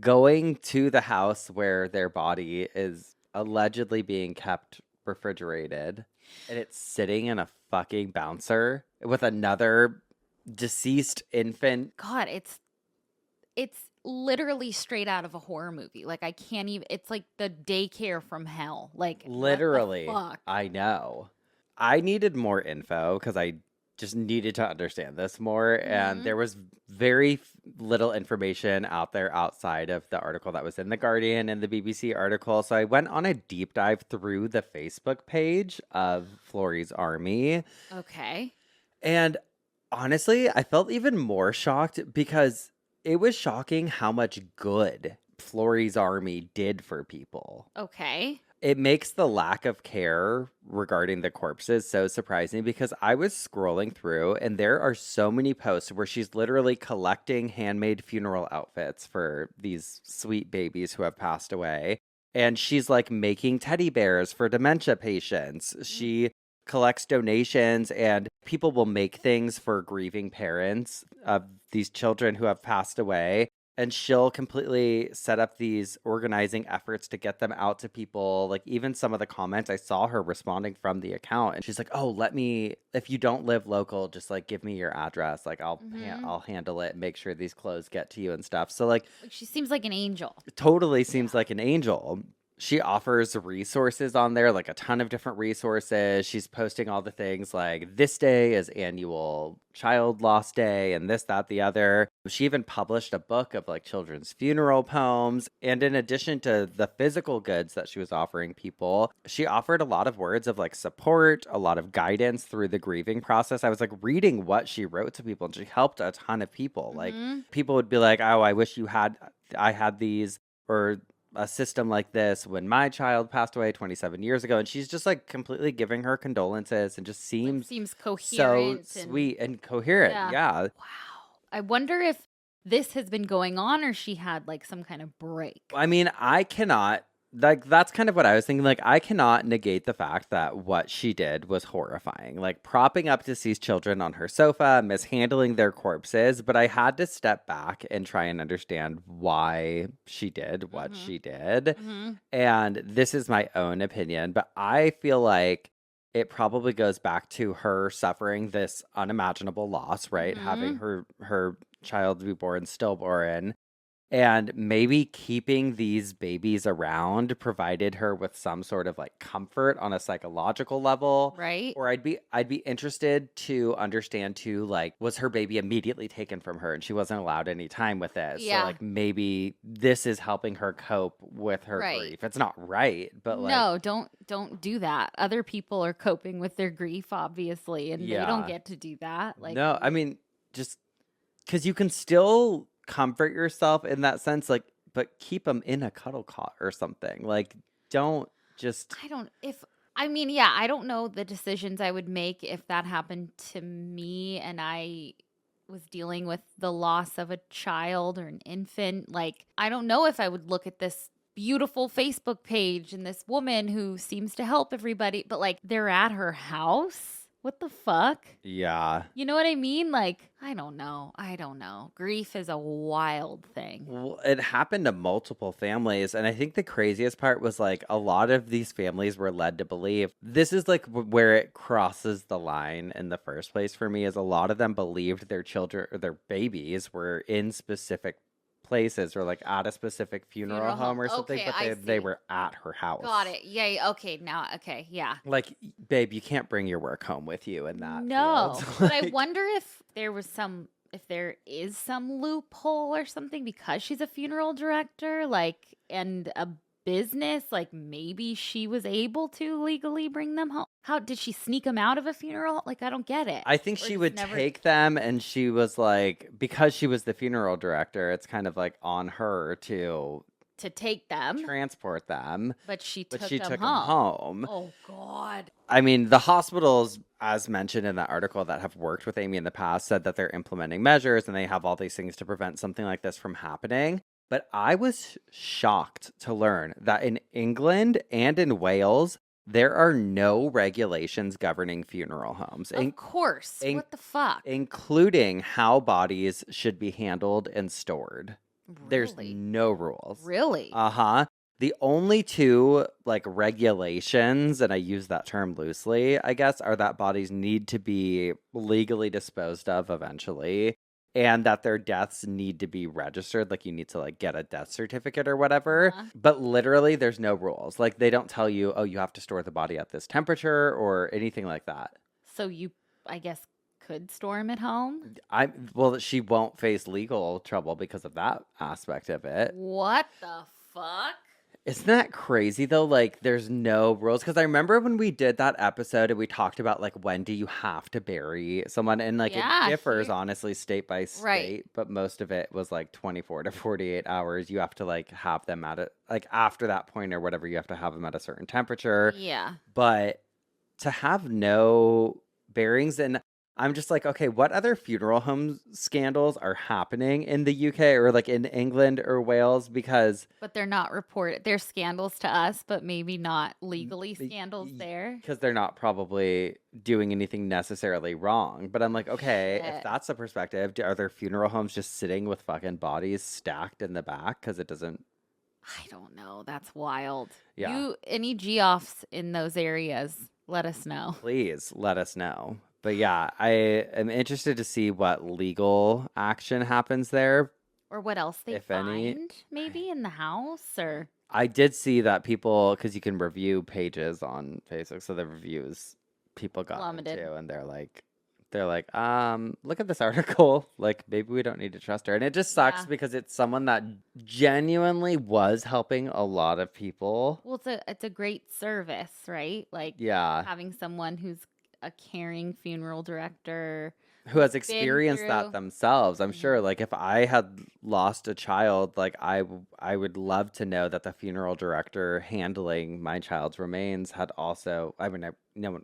going to the house where their body is allegedly being kept refrigerated, and it's sitting in a fucking bouncer with another deceased infant. God, it's literally straight out of a horror movie. Like, I can't even, it's like the daycare from hell. Like, Literally. what the fuck? I know. I needed more info because I just needed to understand this more. And there was very little information out there outside of the article that was in The Guardian and the BBC article. So I went on a deep dive through the Facebook page of Florey's Army. Okay. And honestly, I felt even more shocked because it was shocking how much good Florey's Army did for people. Okay. It makes the lack of care regarding the corpses so surprising because I was scrolling through and there are so many posts where she's literally collecting handmade funeral outfits for these sweet babies who have passed away. And she's like making teddy bears for dementia patients. She collects donations and people will make things for grieving parents of these children who have passed away. And she'll completely set up these organizing efforts to get them out to people. Like, even some of the comments, I saw her responding from the account. And she's like, oh, if you don't live local, just, like, give me your address. Like, I'll handle it and make sure these clothes get to you and stuff. So, like, She seems like an angel. totally seems like an angel. She offers resources on there, like a ton of different resources. She's posting all the things like this day is annual child loss day and this, that, the other. She even published a book of like children's funeral poems. And in addition to the physical goods that she was offering people, she offered a lot of words of like support, a lot of guidance through the grieving process. I was like reading what she wrote to people and she helped a ton of people. Like people would be like, oh, I wish I had these, or a system like this when my child passed away 27 years ago. And she's just like completely giving her condolences and just Like, seems seems so coherent sweet and coherent. yeah. Yeah. Wow. I wonder if this has been going on or she had like some kind of break. I mean, I cannot, like, that's kind of what I was thinking. Like, I cannot negate the fact that what she did was horrifying. Like, propping up deceased children on her sofa, mishandling their corpses. But I had to step back and try and understand why she did what Mhm. she did. Mhm. And this is my own opinion, but I feel like it probably goes back to her suffering this unimaginable loss, right? Having her child be born stillborn. And maybe keeping these babies around provided her with some sort of like comfort on a psychological level. Right? Or I'd be interested to understand too, like, was her baby immediately taken from her and she wasn't allowed any time with it? So Yeah. like maybe this is helping her cope with her Right. grief. It's not right, but like No, don't do that. Other people are coping with their grief, obviously, and they don't yeah. get to do that. Like, No, I mean, just because you can still comfort yourself in that sense, like, but keep them in a cuddle cot or something. Like, don't just. I don't know the decisions I would make if that happened to me and I was dealing with the loss of a child or an infant. Like, I don't know if I would look at this beautiful Facebook page and this woman who seems to help everybody, but like they're at her house. What the fuck? Yeah. You know what I mean? Like, I don't know. Grief is a wild thing. Well, it happened to multiple families. And I think the craziest part was like a lot of these families were led to believe this is like where it crosses the line in the first place for me, is a lot of them believed their children or their babies were in specific places or like at a specific funeral home or something, Okay, but I they see. were at her house. Got it. Yeah. Okay. Now, okay. Yeah. Like, babe, you can't bring your work home with you in that No. field. But I Like, wonder if there is some loophole or something because she's a funeral director, like, and a business, like maybe she was able to legally bring them home. How did she sneak them out of a funeral? Like, I don't get it. I think Or she just would never- take them, and she was like, because she was the funeral director, it's kind of like on her to to take them, transport them. but she But took she them took them home. home. Oh God. I mean, the hospitals, as mentioned in that article, that have worked with Amy in the past said that they're implementing measures and they have all these things to prevent something like this from happening. But I was shocked to learn that in England and in Wales, there are no regulations governing funeral homes, Of course. What the fuck? including how bodies should be handled and stored. There's Really? no rules. Really? Uh-huh. The only two like regulations, and I use that term loosely, I guess, are that bodies need to be legally disposed of eventually, and that their deaths need to be registered. Like you need to like get a death certificate or whatever. Uh-huh. But literally there's no rules. Like they don't tell you, oh, you have to store the body at this temperature or anything like that. So you, I guess, could store him at home? Well, she won't face legal trouble because of that aspect of it. What the fuck? Isn't that crazy though? Like there's no rules. Because I remember when we did that episode and we talked about like when do you have to bury someone, and like Yeah, it differs here- honestly state by state, Right. but most of it was like 24 to 48 hours. You have to like have them at it like after that point or whatever, you have to have them at a certain temperature. Yeah. But to have no bearings, and I'm just like, okay, what other funeral home scandals are happening in the UK or like in England or Wales? Because But they're not reported. They're scandals to us, but maybe not legally scandals there. they're not probably doing anything necessarily wrong. But I'm like, okay, if Shit. that's the perspective, are there funeral homes just sitting with fucking bodies stacked in the back? Because it doesn't. I don't know. That's wild. Yeah. Any Geoffs in those areas, let us know. Please let us know. But yeah, I am interested to see what legal action happens there. Or what else they If any. find, maybe in the house, or I did see that people, because you can review pages on Facebook, so the reviews people got Plummeted. into, and they're like, look at this article. Like, maybe we don't need to trust her. And it just sucks Yeah. because it's someone that genuinely was helping a lot of people. well, it's a great service, right? Like Yeah. having someone who's a caring funeral director who has been experienced through. that themselves. I'm sure, Mhm. like, if I had lost a child, like, I would love to know that the funeral director handling my child's remains had also, I mean, no,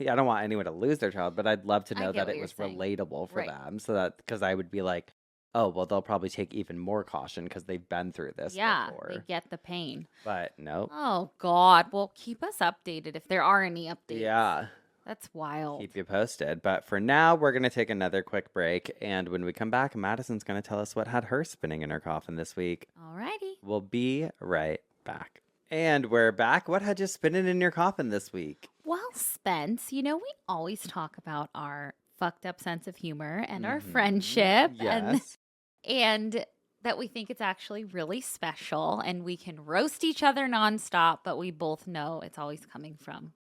I don't want anyone to lose their child, but I'd love to I know get that what it you're was saying. relatable for Right. them, so that, because I would be like, oh, well, they'll probably take even more caution because they've been through this Yeah, they before. get the pain. But nope. Oh, God. Well, keep us updated if there are any updates. Yeah. That's wild. Keep you posted. But for now, we're going to take another quick break. And when we come back, Madison's going to tell us what had her spinning in her coffin this week. Alrighty. We'll be right back. And we're back. What had you spinning in your coffin this week? Well, Spence, we always talk about our fucked up sense of humor and our Mhm. friendship. Yes. And that we think it's actually really special and we can roast each other nonstop, but we both know it's always coming from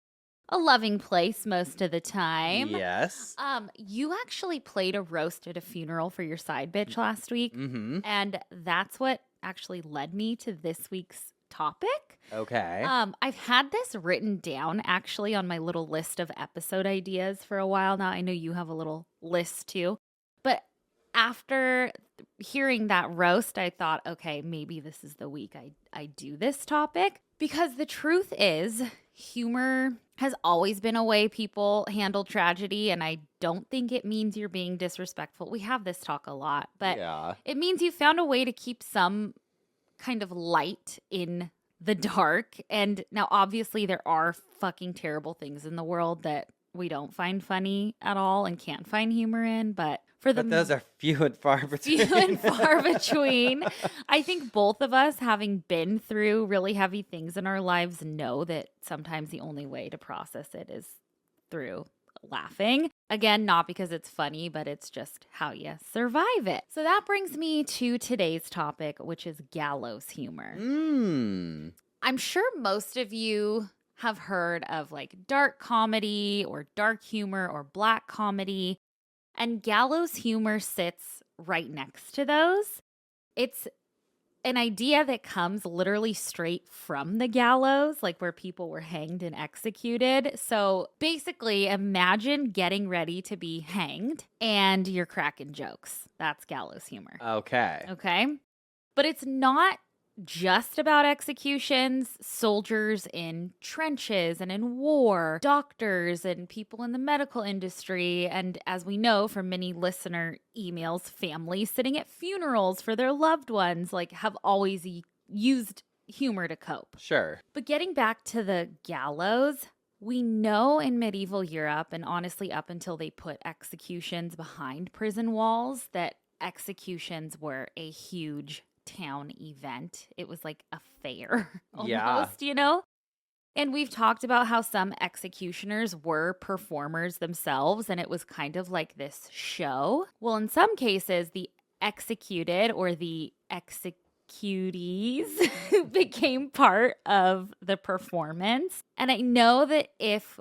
a loving place most of the time. Yes. You actually played a roast at a funeral for your side bitch last week. Mm-hmm. And that's what actually led me to this week's topic. Okay. I've had this written down actually on my little list of episode ideas for a while now. I know you have a little list too. But after hearing that roast, I thought, okay, maybe this is the week I do this topic. Because the truth is, humor has always been a way people handle tragedy, and I don't think it means you're being disrespectful. We have this talk a lot, but yeah. it means you found a way to keep some kind of light in the dark. And now, obviously, there are fucking terrible things in the world that we don't find funny at all and can't find humor in, but those are few and far between. Few and far between. I think both of us, having been through really heavy things in our lives, know that sometimes the only way to process it is through laughing. Again, not because it's funny, but it's just how you survive it. So that brings me to today's topic, which is gallows humor. I'm sure most of you have heard of like dark comedy or dark humor or black comedy. And gallows humor sits right next to those. It's an idea that comes literally straight from the gallows, like where people were hanged and executed. So basically, imagine getting ready to be hanged and you're cracking jokes. That's gallows humor. Okay. Okay. But it's not just about executions, soldiers in trenches and in war, doctors and people in the medical industry, and as we know from many listener emails, families sitting at funerals for their loved ones like have always used humor to cope. Sure. But getting back to the gallows, we know in medieval Europe, and honestly up until they put executions behind prison walls, that executions were a huge town event. It was like a fair almost, And we've talked about how some executioners were performers themselves, and it was kind of like this show. Well, in some cases, the executed or the executees became part of the performance. And I know that if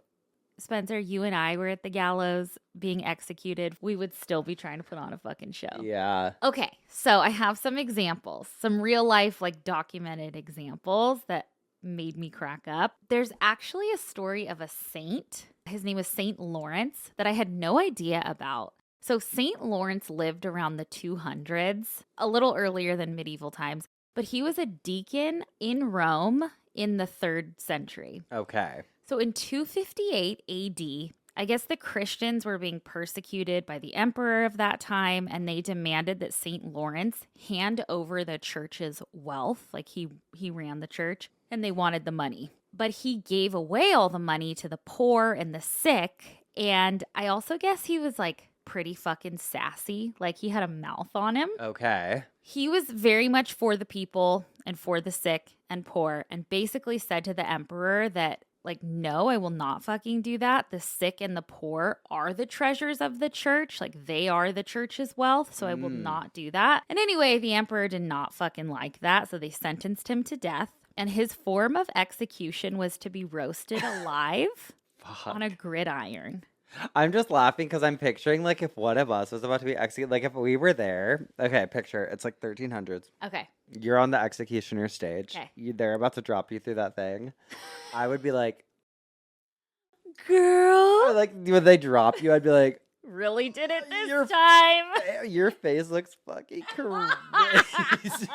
Spencer, you and I were at the gallows being executed, we would still be trying to put on a fucking show. Yeah. Okay, so I have some examples, some real life, like documented examples that made me crack up. There's actually a story of a saint. His name was Saint Lawrence that I had no idea about. So Saint Lawrence lived around the 200s, a little earlier than medieval times, but he was a deacon in Rome in the 3rd century. Okay. So in 258 AD, I guess the Christians were being persecuted by the emperor of that time, and they demanded that St. Lawrence hand over the church's wealth, like he ran the church, and they wanted the money. But he gave away all the money to the poor and the sick, and I also guess he was like pretty fucking sassy, like he had a mouth on him. Okay. He was very much for the people and for the sick and poor, and basically said to the emperor that, like, no, I will not fucking do that. The sick and the poor are the treasures of the church. Like, they are the church's wealth, so I will not do that. And anyway, the emperor did not fucking like that, so they sentenced him to death. And his form of execution was to be roasted alive on a gridiron. I'm just laughing because I'm picturing, like, if one of us was about to be executed, like, if we were there. Okay, picture. It's like 1300s. Okay. You're on the executioner stage. Okay. They're about to drop you through that thing. I would be like, girl. Or like when they drop you, I'd be like, Really did it this Your- time. your face looks fucking crazy.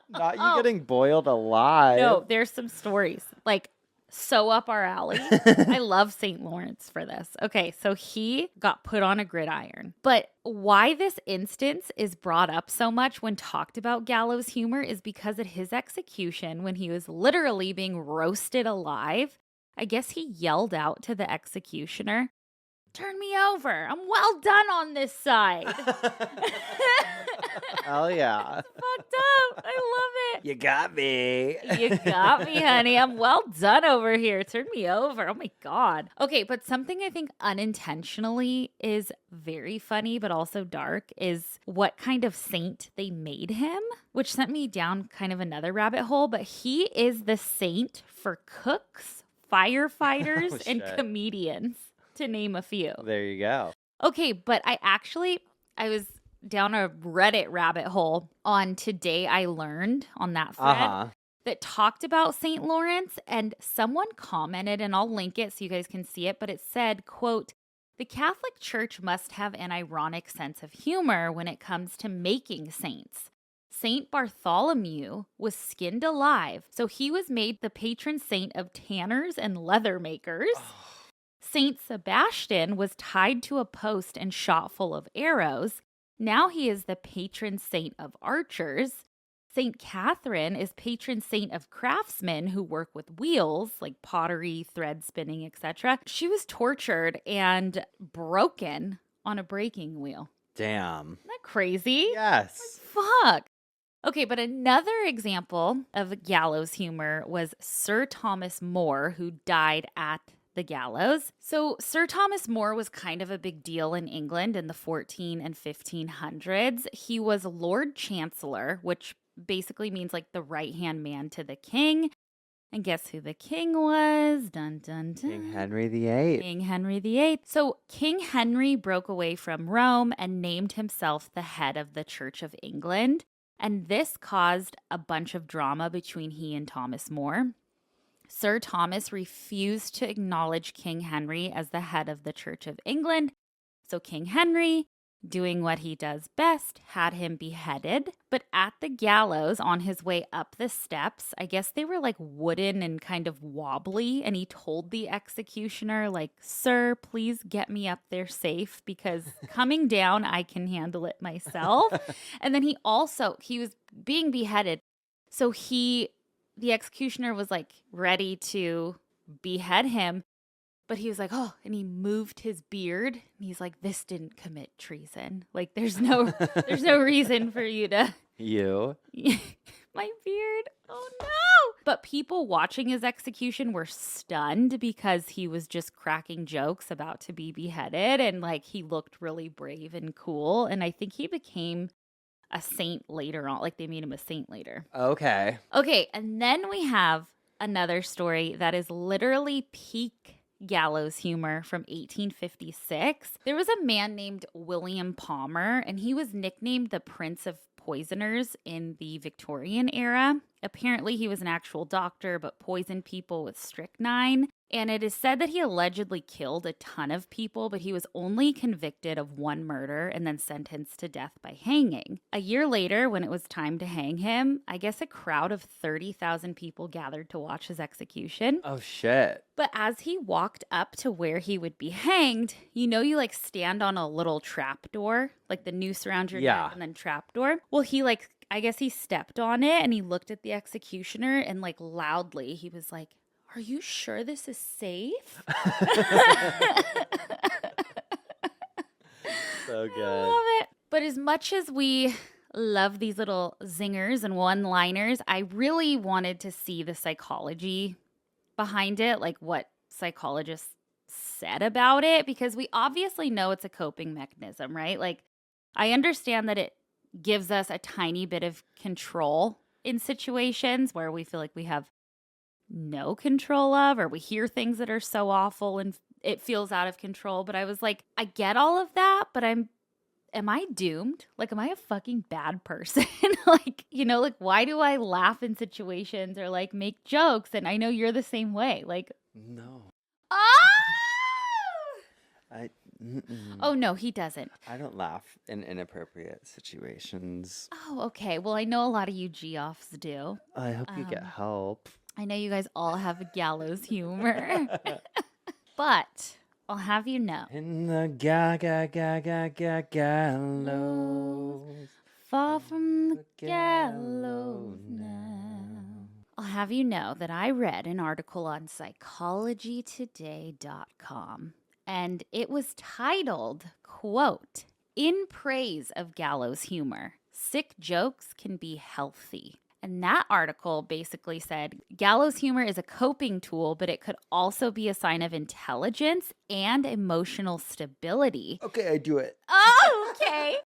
Not you getting boiled alive. No, there's some stories. Like, so up our alley. I love St. Lawrence for this. Okay, so he got put on a gridiron. But why this instance is brought up so much when talked about gallows humor is because at his execution, when he was literally being roasted alive, I guess he yelled out to the executioner, "Turn me over. I'm well done on this side." Hell yeah. Fucked up. I love it. You got me. You got me, honey. I'm well done over here. Turn me over. Oh my God. Okay, but something I think unintentionally is very funny, but also dark, is what kind of saint they made him, which sent me down kind of another rabbit hole. But he is the saint for cooks, firefighters, Oh, and shit. comedians, to name a few. There you go. Okay, but I was down a Reddit rabbit hole on Today I Learned on that thread that talked about St. Lawrence, and someone commented, and I'll link it so you guys can see it, but it said, quote, "The Catholic Church must have an ironic sense of humor when it comes to making saints. Saint Bartholomew was skinned alive, so he was made the patron saint of tanners and leather makers. Saint Sebastian was tied to a post and shot full of arrows. Now he is the patron saint of archers. Saint Catherine is patron saint of craftsmen who work with wheels, like pottery, thread spinning, etc. She was tortured and broken on a breaking wheel." Damn. Isn't that crazy? Yes. Fuck. Okay, but another example of gallows humor was Sir Thomas More, who died at the gallows. So Sir Thomas More was kind of a big deal in England in the 14 and 1500s. He was Lord Chancellor, which basically means like the right-hand man to the king. And guess who the king was? Dun, dun, dun. King Henry VIII. King Henry VIII. So King Henry broke away from Rome and named himself the head of the Church of England. And this caused a bunch of drama between he and Thomas More. Sir Thomas refused to acknowledge King Henry as the head of the Church of England. So King Henry, doing what he does best, had him beheaded. But at the gallows, on his way up the steps, I guess they were like wooden and kind of wobbly. And he told the executioner, like, "Sir, please get me up there safe, because coming down, I can handle it myself." And then he was being beheaded. So the executioner was like ready to behead him. But he was like, "Oh," and he moved his beard. And he's like, "This didn't commit treason. Like, there's no reason for you to." You. My beard. Oh no. But people watching his execution were stunned because he was just cracking jokes about to be beheaded. And like, he looked really brave and cool. And I think he became a saint later on. Like, they made him a saint later. Okay. Okay. And then we have another story that is literally peak gallows humor from 1856. There was a man named William Palmer, and he was nicknamed the Prince of Poisoners in the Victorian era. Apparently, he was an actual doctor, but poisoned people with strychnine. And it is said that he allegedly killed a ton of people, but he was only convicted of one murder and then sentenced to death by hanging. A year later, when it was time to hang him, I guess a crowd of 30,000 people gathered to watch his execution. Oh, shit. But as he walked up to where he would be hanged, you like stand on a little trap door, like the noose around your neck and then trap door. Well, I guess he stepped on it and he looked at the executioner and like loudly, he was like, "Are you sure this is safe?" So good. I love it. But as much as we love these little zingers and one-liners, I really wanted to see the psychology behind it, like what psychologists said about it, because we obviously know it's a coping mechanism, right? Like, I understand that it gives us a tiny bit of control in situations where we feel like we have no control of, or we hear things that are so awful and it feels out of control. But I was like, I get all of that, but am I doomed? Like, am I a fucking bad person? like why do I laugh in situations or like make jokes? And I know you're the same way. Like, No. ah! I mm-mm. Oh, no, he doesn't. I don't laugh in inappropriate situations. Oh, okay. Well, I know a lot of you Geoffs do. I hope you get help. I know you guys all have gallows humor. But I'll have you know. In the gallows. Far from the gallows now. I'll have you know that I read an article on psychologytoday.com, and it was titled, quote, "In praise of gallows humor, sick jokes can be healthy." And that article basically said gallows humor is a coping tool, but it could also be a sign of intelligence and emotional stability. Okay, I do it. Oh, okay.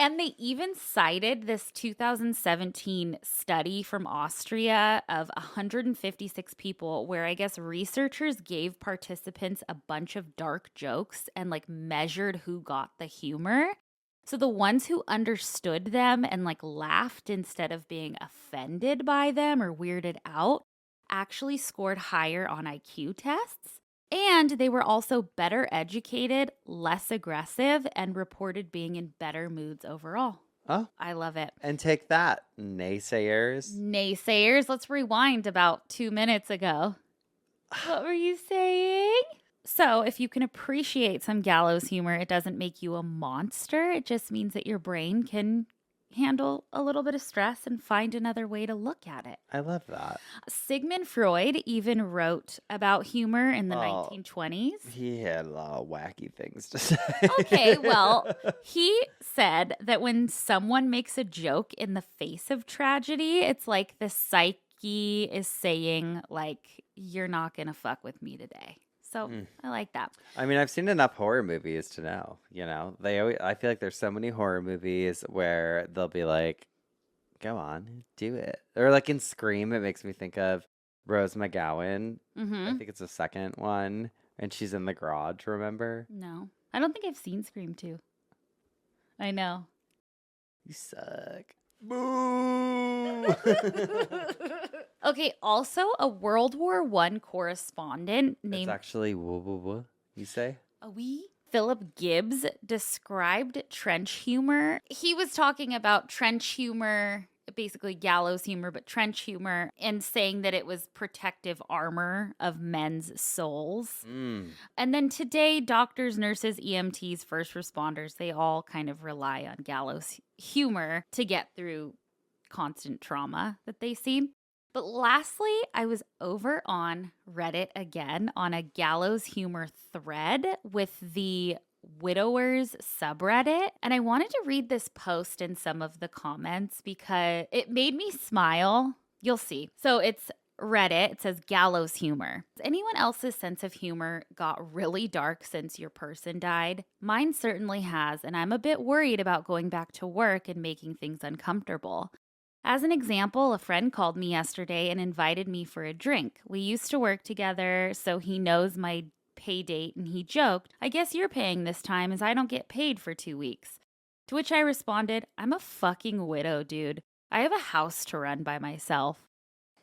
And they even cited this 2017 study from Austria of 156 people where I guess researchers gave participants a bunch of dark jokes and like measured who got the humor. So the ones who understood them and like laughed instead of being offended by them or weirded out actually scored higher on IQ tests. And they were also better educated, less aggressive, and reported being in better moods overall. Oh. I love it. And take that, naysayers. Naysayers, let's rewind about 2 minutes ago. What were you saying? So, if you can appreciate some gallows humor, it doesn't make you a monster. It just means that your brain can handle a little bit of stress and find another way to look at it. I love that. Sigmund Freud even wrote about humor in the 1920s. He had a lot of wacky things to say. Okay, well, he said that when someone makes a joke in the face of tragedy, it's like the psyche is saying, like, you're not going to fuck with me today. So I like that. I mean, I've seen enough horror movies to know, you know, I feel like there's so many horror movies where they'll be like, go on, do it. Or like in Scream, it makes me think of Rose McGowan. I think it's the second one. And she's in the garage, remember? No. I don't think I've seen Scream 2. I know. You suck. Boo! Okay, also a World War I correspondent named... It's actually woo, you say? Philip Gibbs described trench humor. He was talking about trench humor, basically gallows humor, but trench humor, and saying that it was protective armor of men's souls. And then today, doctors, nurses, EMTs, first responders, they all kind of rely on gallows humor to get through constant trauma that they see. But lastly, I was over on Reddit again on a gallows humor thread with the widowers subreddit. And I wanted to read this post in some of the comments because it made me smile. You'll see. So it's Reddit. It says gallows humor. Has anyone else's sense of humor got really dark since your person died? Mine certainly has, and I'm a bit worried about going back to work and making things uncomfortable. As an example, a friend called me yesterday and invited me for a drink. We used to work together, so he knows my pay date, and he joked, "I guess you're paying this time as I don't get paid for 2 weeks." To which I responded, "I'm a fucking widow, dude. I have a house to run by myself."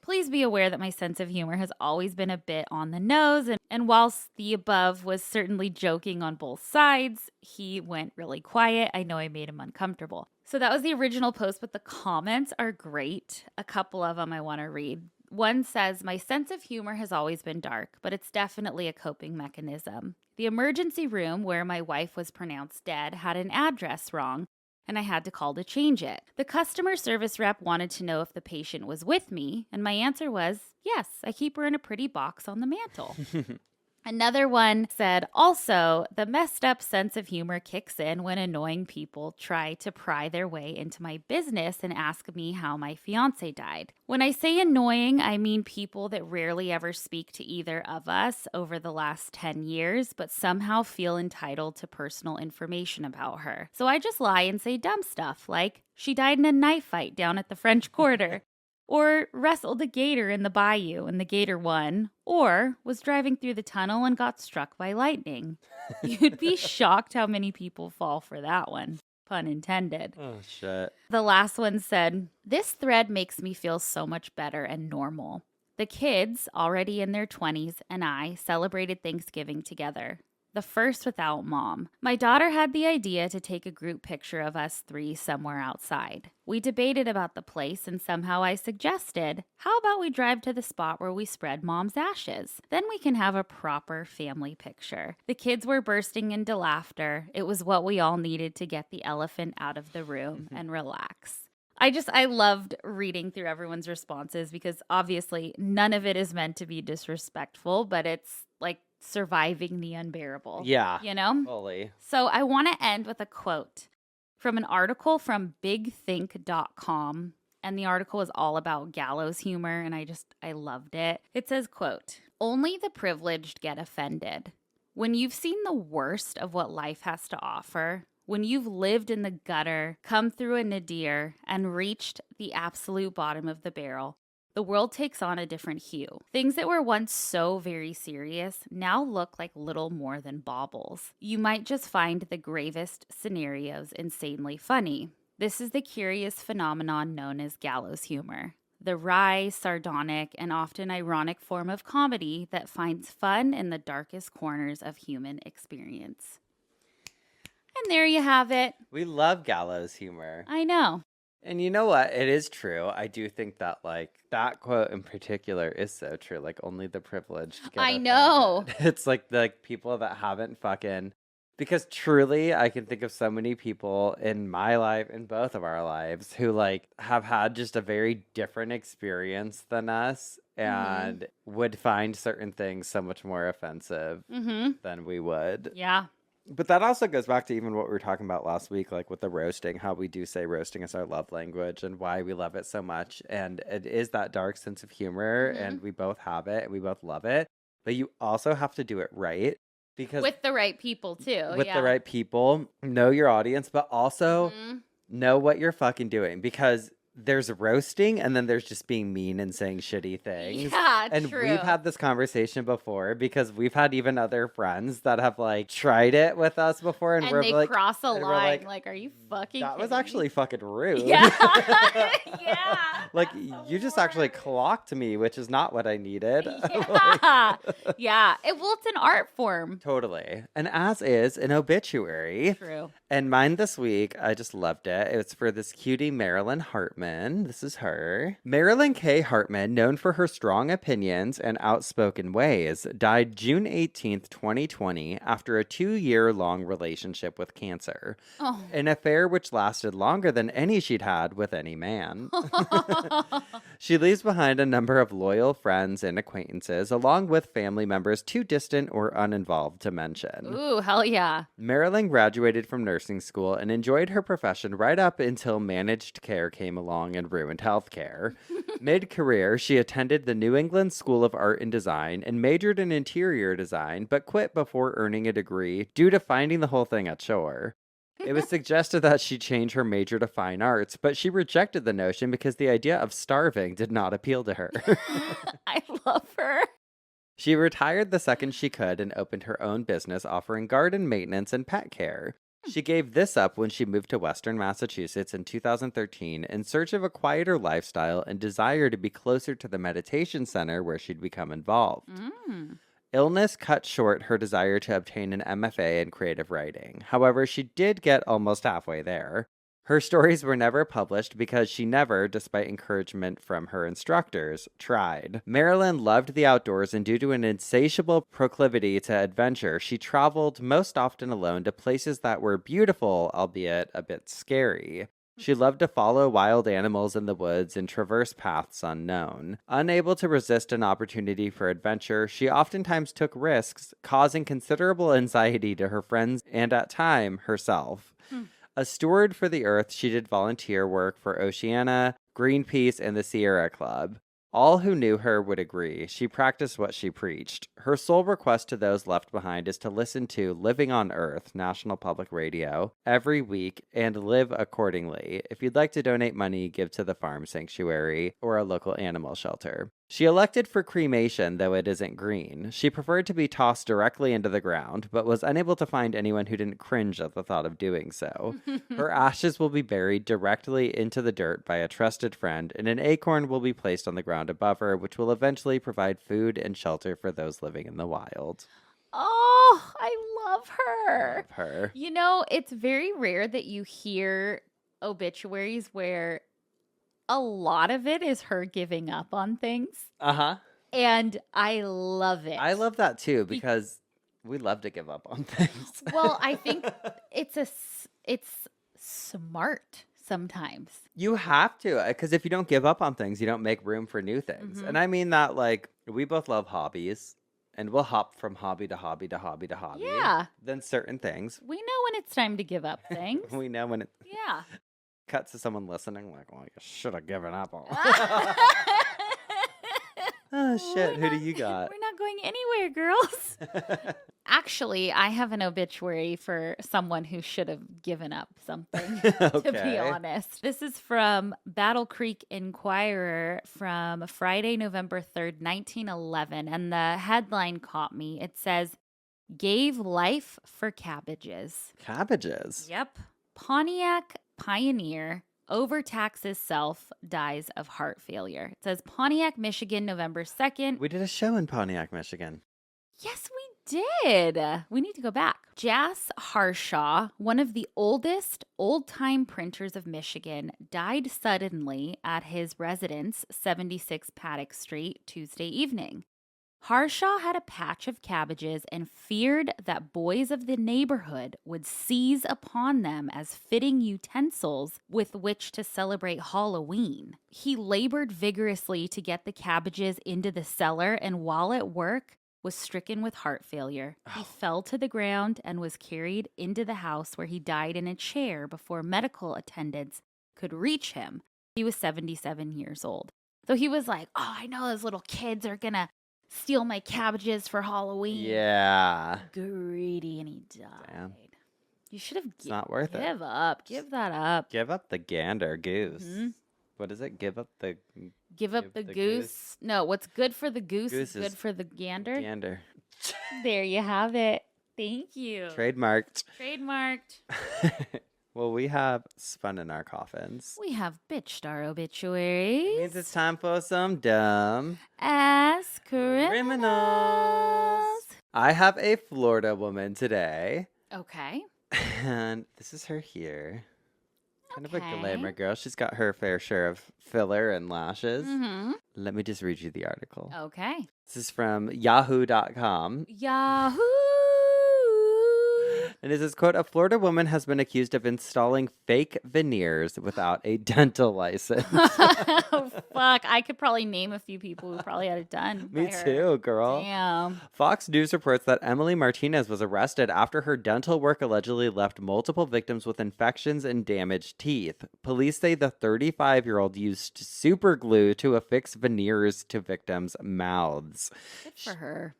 Please be aware that my sense of humor has always been a bit on the nose, and whilst the above was certainly joking on both sides, he went really quiet. I know I made him uncomfortable. So that was the original post, but the comments are great. A couple of them I want to read. One says, "My sense of humor has always been dark, but it's definitely a coping mechanism. The emergency room where my wife was pronounced dead had an address wrong, and I had to call to change it. The customer service rep wanted to know if the patient was with me, and my answer was, yes, I keep her in a pretty box on the mantle." Another one said, "Also, the messed up sense of humor kicks in when annoying people try to pry their way into my business and ask me how my fiance died. When I say annoying, I mean people that rarely ever speak to either of us over the last 10 years, but somehow feel entitled to personal information about her. So I just lie and say dumb stuff like, she died in a knife fight down at the French Quarter. Or wrestled a gator in the bayou and the gator won. Or was driving through the tunnel and got struck by lightning." You'd be shocked how many people fall for that one. Pun intended. Oh, shit. The last one said, "This thread makes me feel so much better and normal. The kids, already in their 20s, and I celebrated Thanksgiving together. the first without Mom. My daughter had the idea to take a group picture of us three somewhere outside. We debated about the place, and somehow I suggested, how about we drive to the spot where we spread Mom's ashes? Then we can have a proper family picture. The kids were bursting into laughter. It was what we all needed to get the elephant out of the room and relax. I loved reading through everyone's responses because obviously none of it is meant to be disrespectful, but it's like surviving the unbearable. Yeah. You know? Fully. So I want to end with a quote from an article from bigthink.com. And the article is all about gallows humor, and I loved it. It says, quote, "Only the privileged get offended. When you've seen the worst of what life has to offer, when you've lived in the gutter, come through a nadir, and reached the absolute bottom of the barrel, the world takes on a different hue. Things that were once so very serious now look like little more than baubles. You might just find the gravest scenarios insanely funny. This is the curious phenomenon known as gallows humor. The wry, sardonic, and often ironic form of comedy that finds fun in the darkest corners of human experience." And there you have it. We love gallows humor. I know. And you know what? It is true. I do think that, like, that quote in particular is so true. Like, only the privileged get I offended. know. It's like the people that haven't fucking... Because truly, I can think of so many people in my life, in both of our lives, who, like, have had just a very different experience than us and would find certain things so much more offensive than we would. Yeah. But that also goes back to even what we were talking about last week, like with the roasting, how we do say roasting is our love language and why we love it so much. And it is that dark sense of humor, and we both have it and we both love it. But you also have to do it right. Because with the right people, too. With the right people, know your audience, but also know what you're fucking doing. Because there's roasting and then there's just being mean and saying shitty things. Yeah, and true. We've had this conversation before because we've had even other friends that have like tried it with us before, and we're they like, cross a line. Like, like, are you fucking that kidding was me? actually fucking rude. Yeah. Yeah. Like, you just actually clocked me, which is not what I needed. Yeah. Yeah. It's an art form. Totally. And as is an obituary. True. And mine this week, I just loved it. It's for this cutie Marilyn Hartman. This is her. Marilyn K. Hartman, known for her strong opinions and outspoken ways, died June 18th, 2020, after a 2-year-long relationship with cancer. Oh. An affair which lasted longer than any she'd had with any man. She leaves behind a number of loyal friends and acquaintances, along with family members too distant or uninvolved to mention. Ooh, hell yeah. Marilyn graduated from nursing school and enjoyed her profession right up until managed care came along and ruined healthcare. Mid-career, she attended the New England School of Art and Design and majored in interior design, but quit before earning a degree due to finding the whole thing a chore. It was suggested that she change her major to fine arts, but she rejected the notion because the idea of starving did not appeal to her. I love her. She retired the second she could and opened her own business offering garden maintenance and pet care. She gave this up when she moved to Western Massachusetts in 2013 in search of a quieter lifestyle and desire to be closer to the meditation center where she'd become involved. Illness cut short her desire to obtain an MFA in creative writing. However, she did get almost halfway there. Her stories were never published because she never, despite encouragement from her instructors, tried. Marilyn loved the outdoors, and due to an insatiable proclivity to adventure, she traveled most often alone to places that were beautiful, albeit a bit scary. She loved to follow wild animals in the woods and traverse paths unknown. Unable to resist an opportunity for adventure, she oftentimes took risks, causing considerable anxiety to her friends and, at times, herself. A steward for the earth, she did volunteer work for Oceana, Greenpeace, and the Sierra Club. All who knew her would agree. She practiced what she preached. Her sole request to those left behind is to listen to Living on Earth, National Public Radio, every week and live accordingly. If you'd like to donate money, give to the farm sanctuary or a local animal shelter. She elected for cremation, though it isn't green. She preferred to be tossed directly into the ground, but was unable to find anyone who didn't cringe at the thought of doing so. Her ashes will be buried directly into the dirt by a trusted friend, and an acorn will be placed on the ground above her, which will eventually provide food and shelter for those living in the wild. Oh, I love her. Love her. You know, it's very rare that you hear obituaries where a lot of it is her giving up on things. Uh-huh. And I love it. I love that too because we love to give up on things. Well, I think it's smart sometimes. You have to, because if you don't give up on things, you don't make room for new things. Mhm. And I mean that, like, we both love hobbies, and we'll hop from hobby to hobby to hobby to hobby. Yeah. Then certain things, We know when it's time to give up things. we know when it Yeah. cuts to someone listening, like, well, you should have given up on. Oh, shit. Who do you got? We're not going anywhere, girls. Actually, I have an obituary for someone who should have given up something, to be Okay. honest. This is from Battle Creek Inquirer from Friday, November 3rd, 1911. And the headline caught me. It says, "Gave life for cabbages." Cabbages. Yep. Pontiac pioneer overtaxes self, dies of heart failure. It says Pontiac, Michigan, November 2nd. We did a show in Pontiac, Michigan. Yes, we did. We need to go back. Jas Harshaw, one of the oldest old-time printers of Michigan, died suddenly at his residence, 76 Paddock Street, Tuesday evening. Harshaw had a patch of cabbages and feared that boys of the neighborhood would seize upon them as fitting utensils with which to celebrate Halloween. He labored vigorously to get the cabbages into the cellar, and while at work, was stricken with heart failure. He fell to the ground and was carried into the house, where he died in a chair before medical attendants could reach him. He was 77 years old. So he was like, oh, I know those little kids are gonna steal my cabbages for Halloween. Yeah. Greedy, and he died. Damn. You should have It's not worth it. Give up. Give that up. Give up the gander goose. Mhm. What is it? Give up the Give up the goose. No, what's good for the goose is Goose good is for the gander. gander. There you have it. Thank you. Trademarked. Trademarked. Well, we have spun in our coffins. We have bitched our It obituaries. means it's time for some dumb As criminals. criminals. I have a Florida woman today, Okay. and this is her here. Kind of a Okay. glamour girl. She's got her fair share of filler and lashes. Mm-hmm. Let me just read you the article. Okay. This is from yahoo.com. Yahoo! And it says, quote, a Florida woman has been accused of installing fake veneers without a dental license. Oh, fuck. I could probably name a few people who probably had it done. Me by her. too, girl. Damn. Fox News reports that Emily Martinez was arrested after her dental work allegedly left multiple victims with infections and damaged teeth. Police say the 35-year-old used super glue to affix veneers to victims' mouths. Good for her.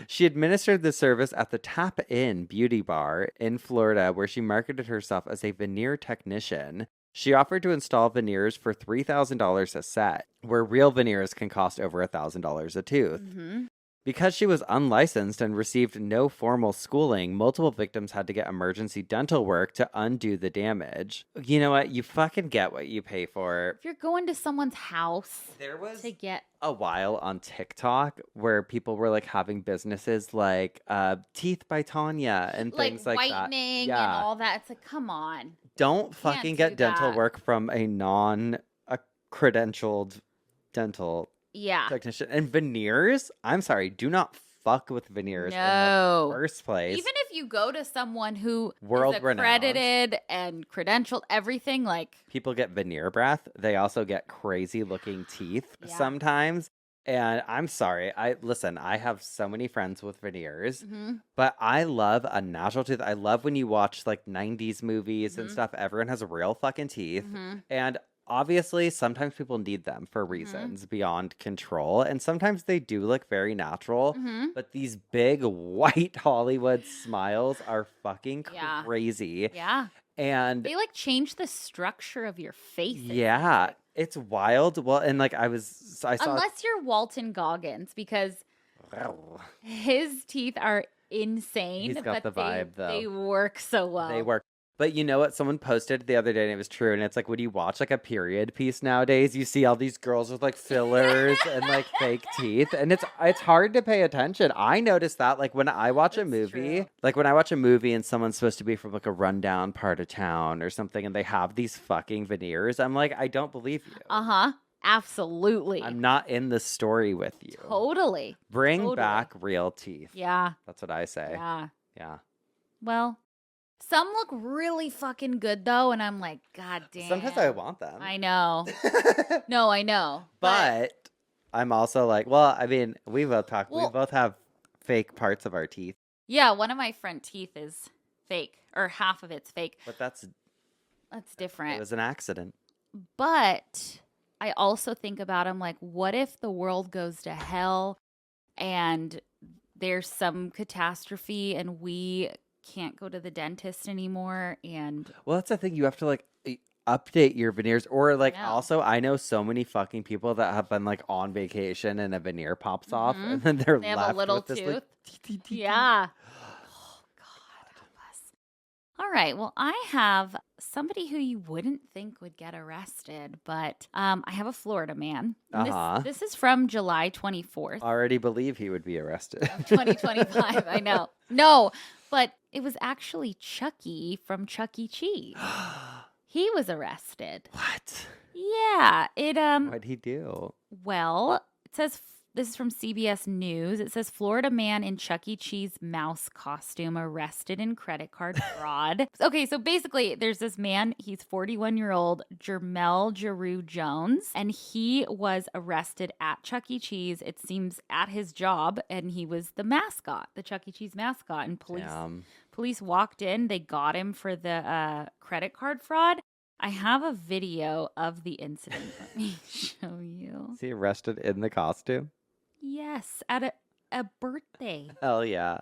She administered the service at the Tap Inn Beauty Bar in Florida, where she marketed herself as a veneer technician. She offered to install veneers for $3,000 a set, where real veneers can cost over $1,000 a tooth. Mm-hmm. Because she was unlicensed and received no formal schooling, multiple victims had to get emergency dental work to undo the damage. You know what? You fucking get what you pay for. If you're going to someone's house There was to get a while on TikTok where people were like having businesses like Teeth by Tanya and things like that. whitening Yeah. and all that, it's like, come on. Don't fucking do get dental that. work from a non-credentialed dental Yeah. technician. And veneers, I'm sorry, do not fuck with veneers in No. the first place. Even if you go to someone who World is renowned. accredited and credentialed, everything, like, People get veneer breath. They also get crazy looking teeth Yeah. sometimes. And I'm sorry. I have so many friends with veneers, mhm. but I love a natural tooth. I love when you watch like 90s movies and Mhm. stuff. Everyone has real fucking teeth. Mhm. And obviously, sometimes people need them for reasons beyond control. And sometimes they do look very natural. Mhm. But these big white Hollywood smiles are fucking Yeah. crazy. Yeah. And They like change the structure of your face. it seems yeah, like. it's wild. Well, and like I saw. Unless you're Walton Goggins, because his teeth are insane. He's got but the vibe, though. They work so well. They work But you know what? Someone posted the other day and it was true. And it's like when you watch like a period piece nowadays, you see all these girls with like fillers and like fake teeth. And it's hard to pay attention. I noticed that like when I watch a That's movie, true. like when I watch a movie and someone's supposed to be from like a rundown part of town or something and they have these fucking veneers, I'm like, I don't believe you. Uh-huh. Absolutely. I'm not in the story with you. Totally. Bring Totally. back real teeth. Yeah. That's what I say. Yeah. Yeah. Well, some look really fucking good though, and I'm like, God damn. Sometimes I want them. I know. No, I know. But I'm also like, well, I mean, we both Well- both have fake parts of our teeth, Yeah, one of my front teeth is fake, or half of it's fake. but that's That's it different. was an accident. But I also think about, I'm like, what if the world goes to hell and there's some catastrophe and we can't go to the dentist anymore? And Well, that's the thing. You have to like update your veneers, or like know. also, I know so many fucking people that have been like on vacation and a veneer pops off, Mhm. and then they're they have left a little with this like, tooth. Yeah. Oh, God, help us. All right. Well, I have somebody who you wouldn't think would get arrested, but I have a Florida man. And Uh-huh. This is from July 24th. already believe he would be arrested. Of 2025. I know. No, but it was actually Chucky from Chuck E. Cheese. He was arrested. What? Yeah. What'd he do? Well, it says this is from CBS News. It says Florida man in Chuck E. Cheese mouse costume arrested in credit card fraud. Okay, so basically there's this man, he's 41-year-old Jermel Giroux Jones, and he was arrested at Chuck E. Cheese, it seems at his job, and he was the mascot, the Chuck E. Cheese mascot, and police walked in, they got him for the credit card fraud. I have a video of the incident. Let me show you. Is he arrested in the costume? Yes, at a birthday. Hell yeah.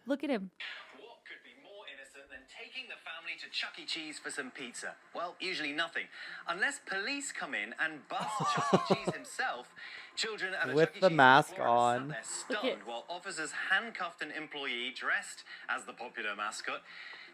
Look at him. What could be more innocent than taking the family to Chuck E. Cheese for some pizza? Well, usually nothing. Unless police come in and bust Chuck E. Cheese himself. Children at a With Chuck E. the Cheese in mask Florida on. sat there Look stunned at- while officers handcuffed an employee dressed as the popular mascot.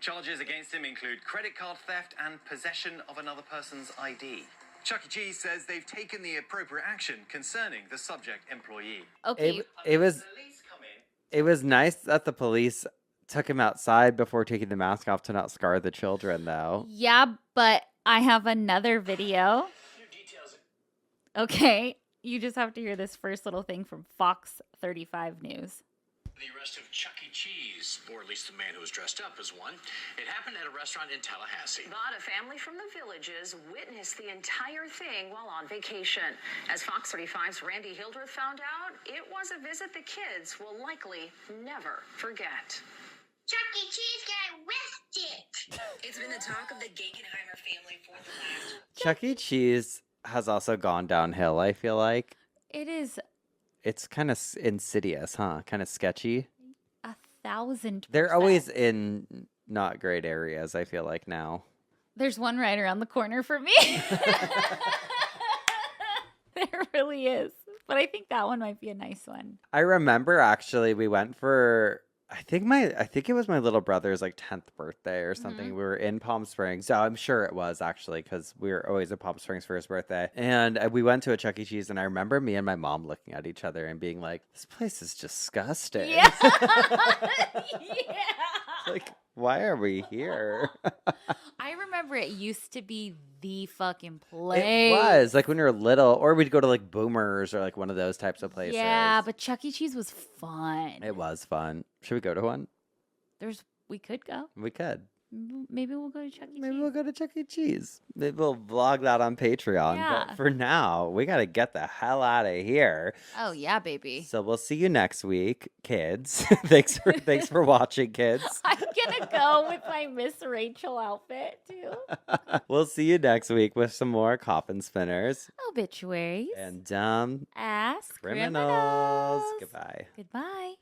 Charges against him include credit card theft and possession of another person's ID. Chuck E. Cheese says they've taken the appropriate action concerning the subject employee. Okay. It was Police come in. It was nice that the police took him outside before taking the mask off to not scar the children, though. Yeah, but I have another video. New details. Okay. You just have to hear this first little thing from Fox 35 News. The arrest of Chuck E. Cheese, or at least the man who was dressed up as one. It happened at a restaurant in Tallahassee. But a family from the Villages witnessed the entire thing while on vacation. As Fox 35's Randy Hildreth found out, it was a visit the kids will likely never forget. Chuck E. Cheese got arrested. It's been the talk of the Gegenheimer family for the last. Chuck E. Cheese has also gone downhill, I feel like. It is It's kind of insidious, huh? Kind of sketchy. 1,000%. They're always in not great areas, I feel like now. There's one right around the corner for me. There really is. But I think that one might be a nice one. I remember actually we went for I think it was my little brother's like 10th birthday or something. We were in Palm Springs. So I'm sure it was actually because we were always in Palm Springs for his birthday. And we went to a Chuck E. Cheese and I remember me and my mom looking at each other and being like, this place is disgusting. Yeah. Yeah. Like, why are we here? I remember it used to be the fucking place. It was like when we were little, or we'd go to like Boomers or like one of those types of places. Yeah, but Chuck E. Cheese was fun. It was fun. Should we go to one? We could go. We could. Maybe we'll go to Chuck E. Maybe Cheese. we'll go to Chuck E. Cheese. Maybe we'll vlog that on Patreon. Yeah. But for now, we got to get the hell out of here. Oh yeah, baby. So we'll see you next week, kids. thanks for watching, kids. I'm gonna go with my Miss Rachel outfit too. We'll see you next week with some more coffin spinners Obituaries and dumb ass criminals. criminals. Goodbye. Goodbye.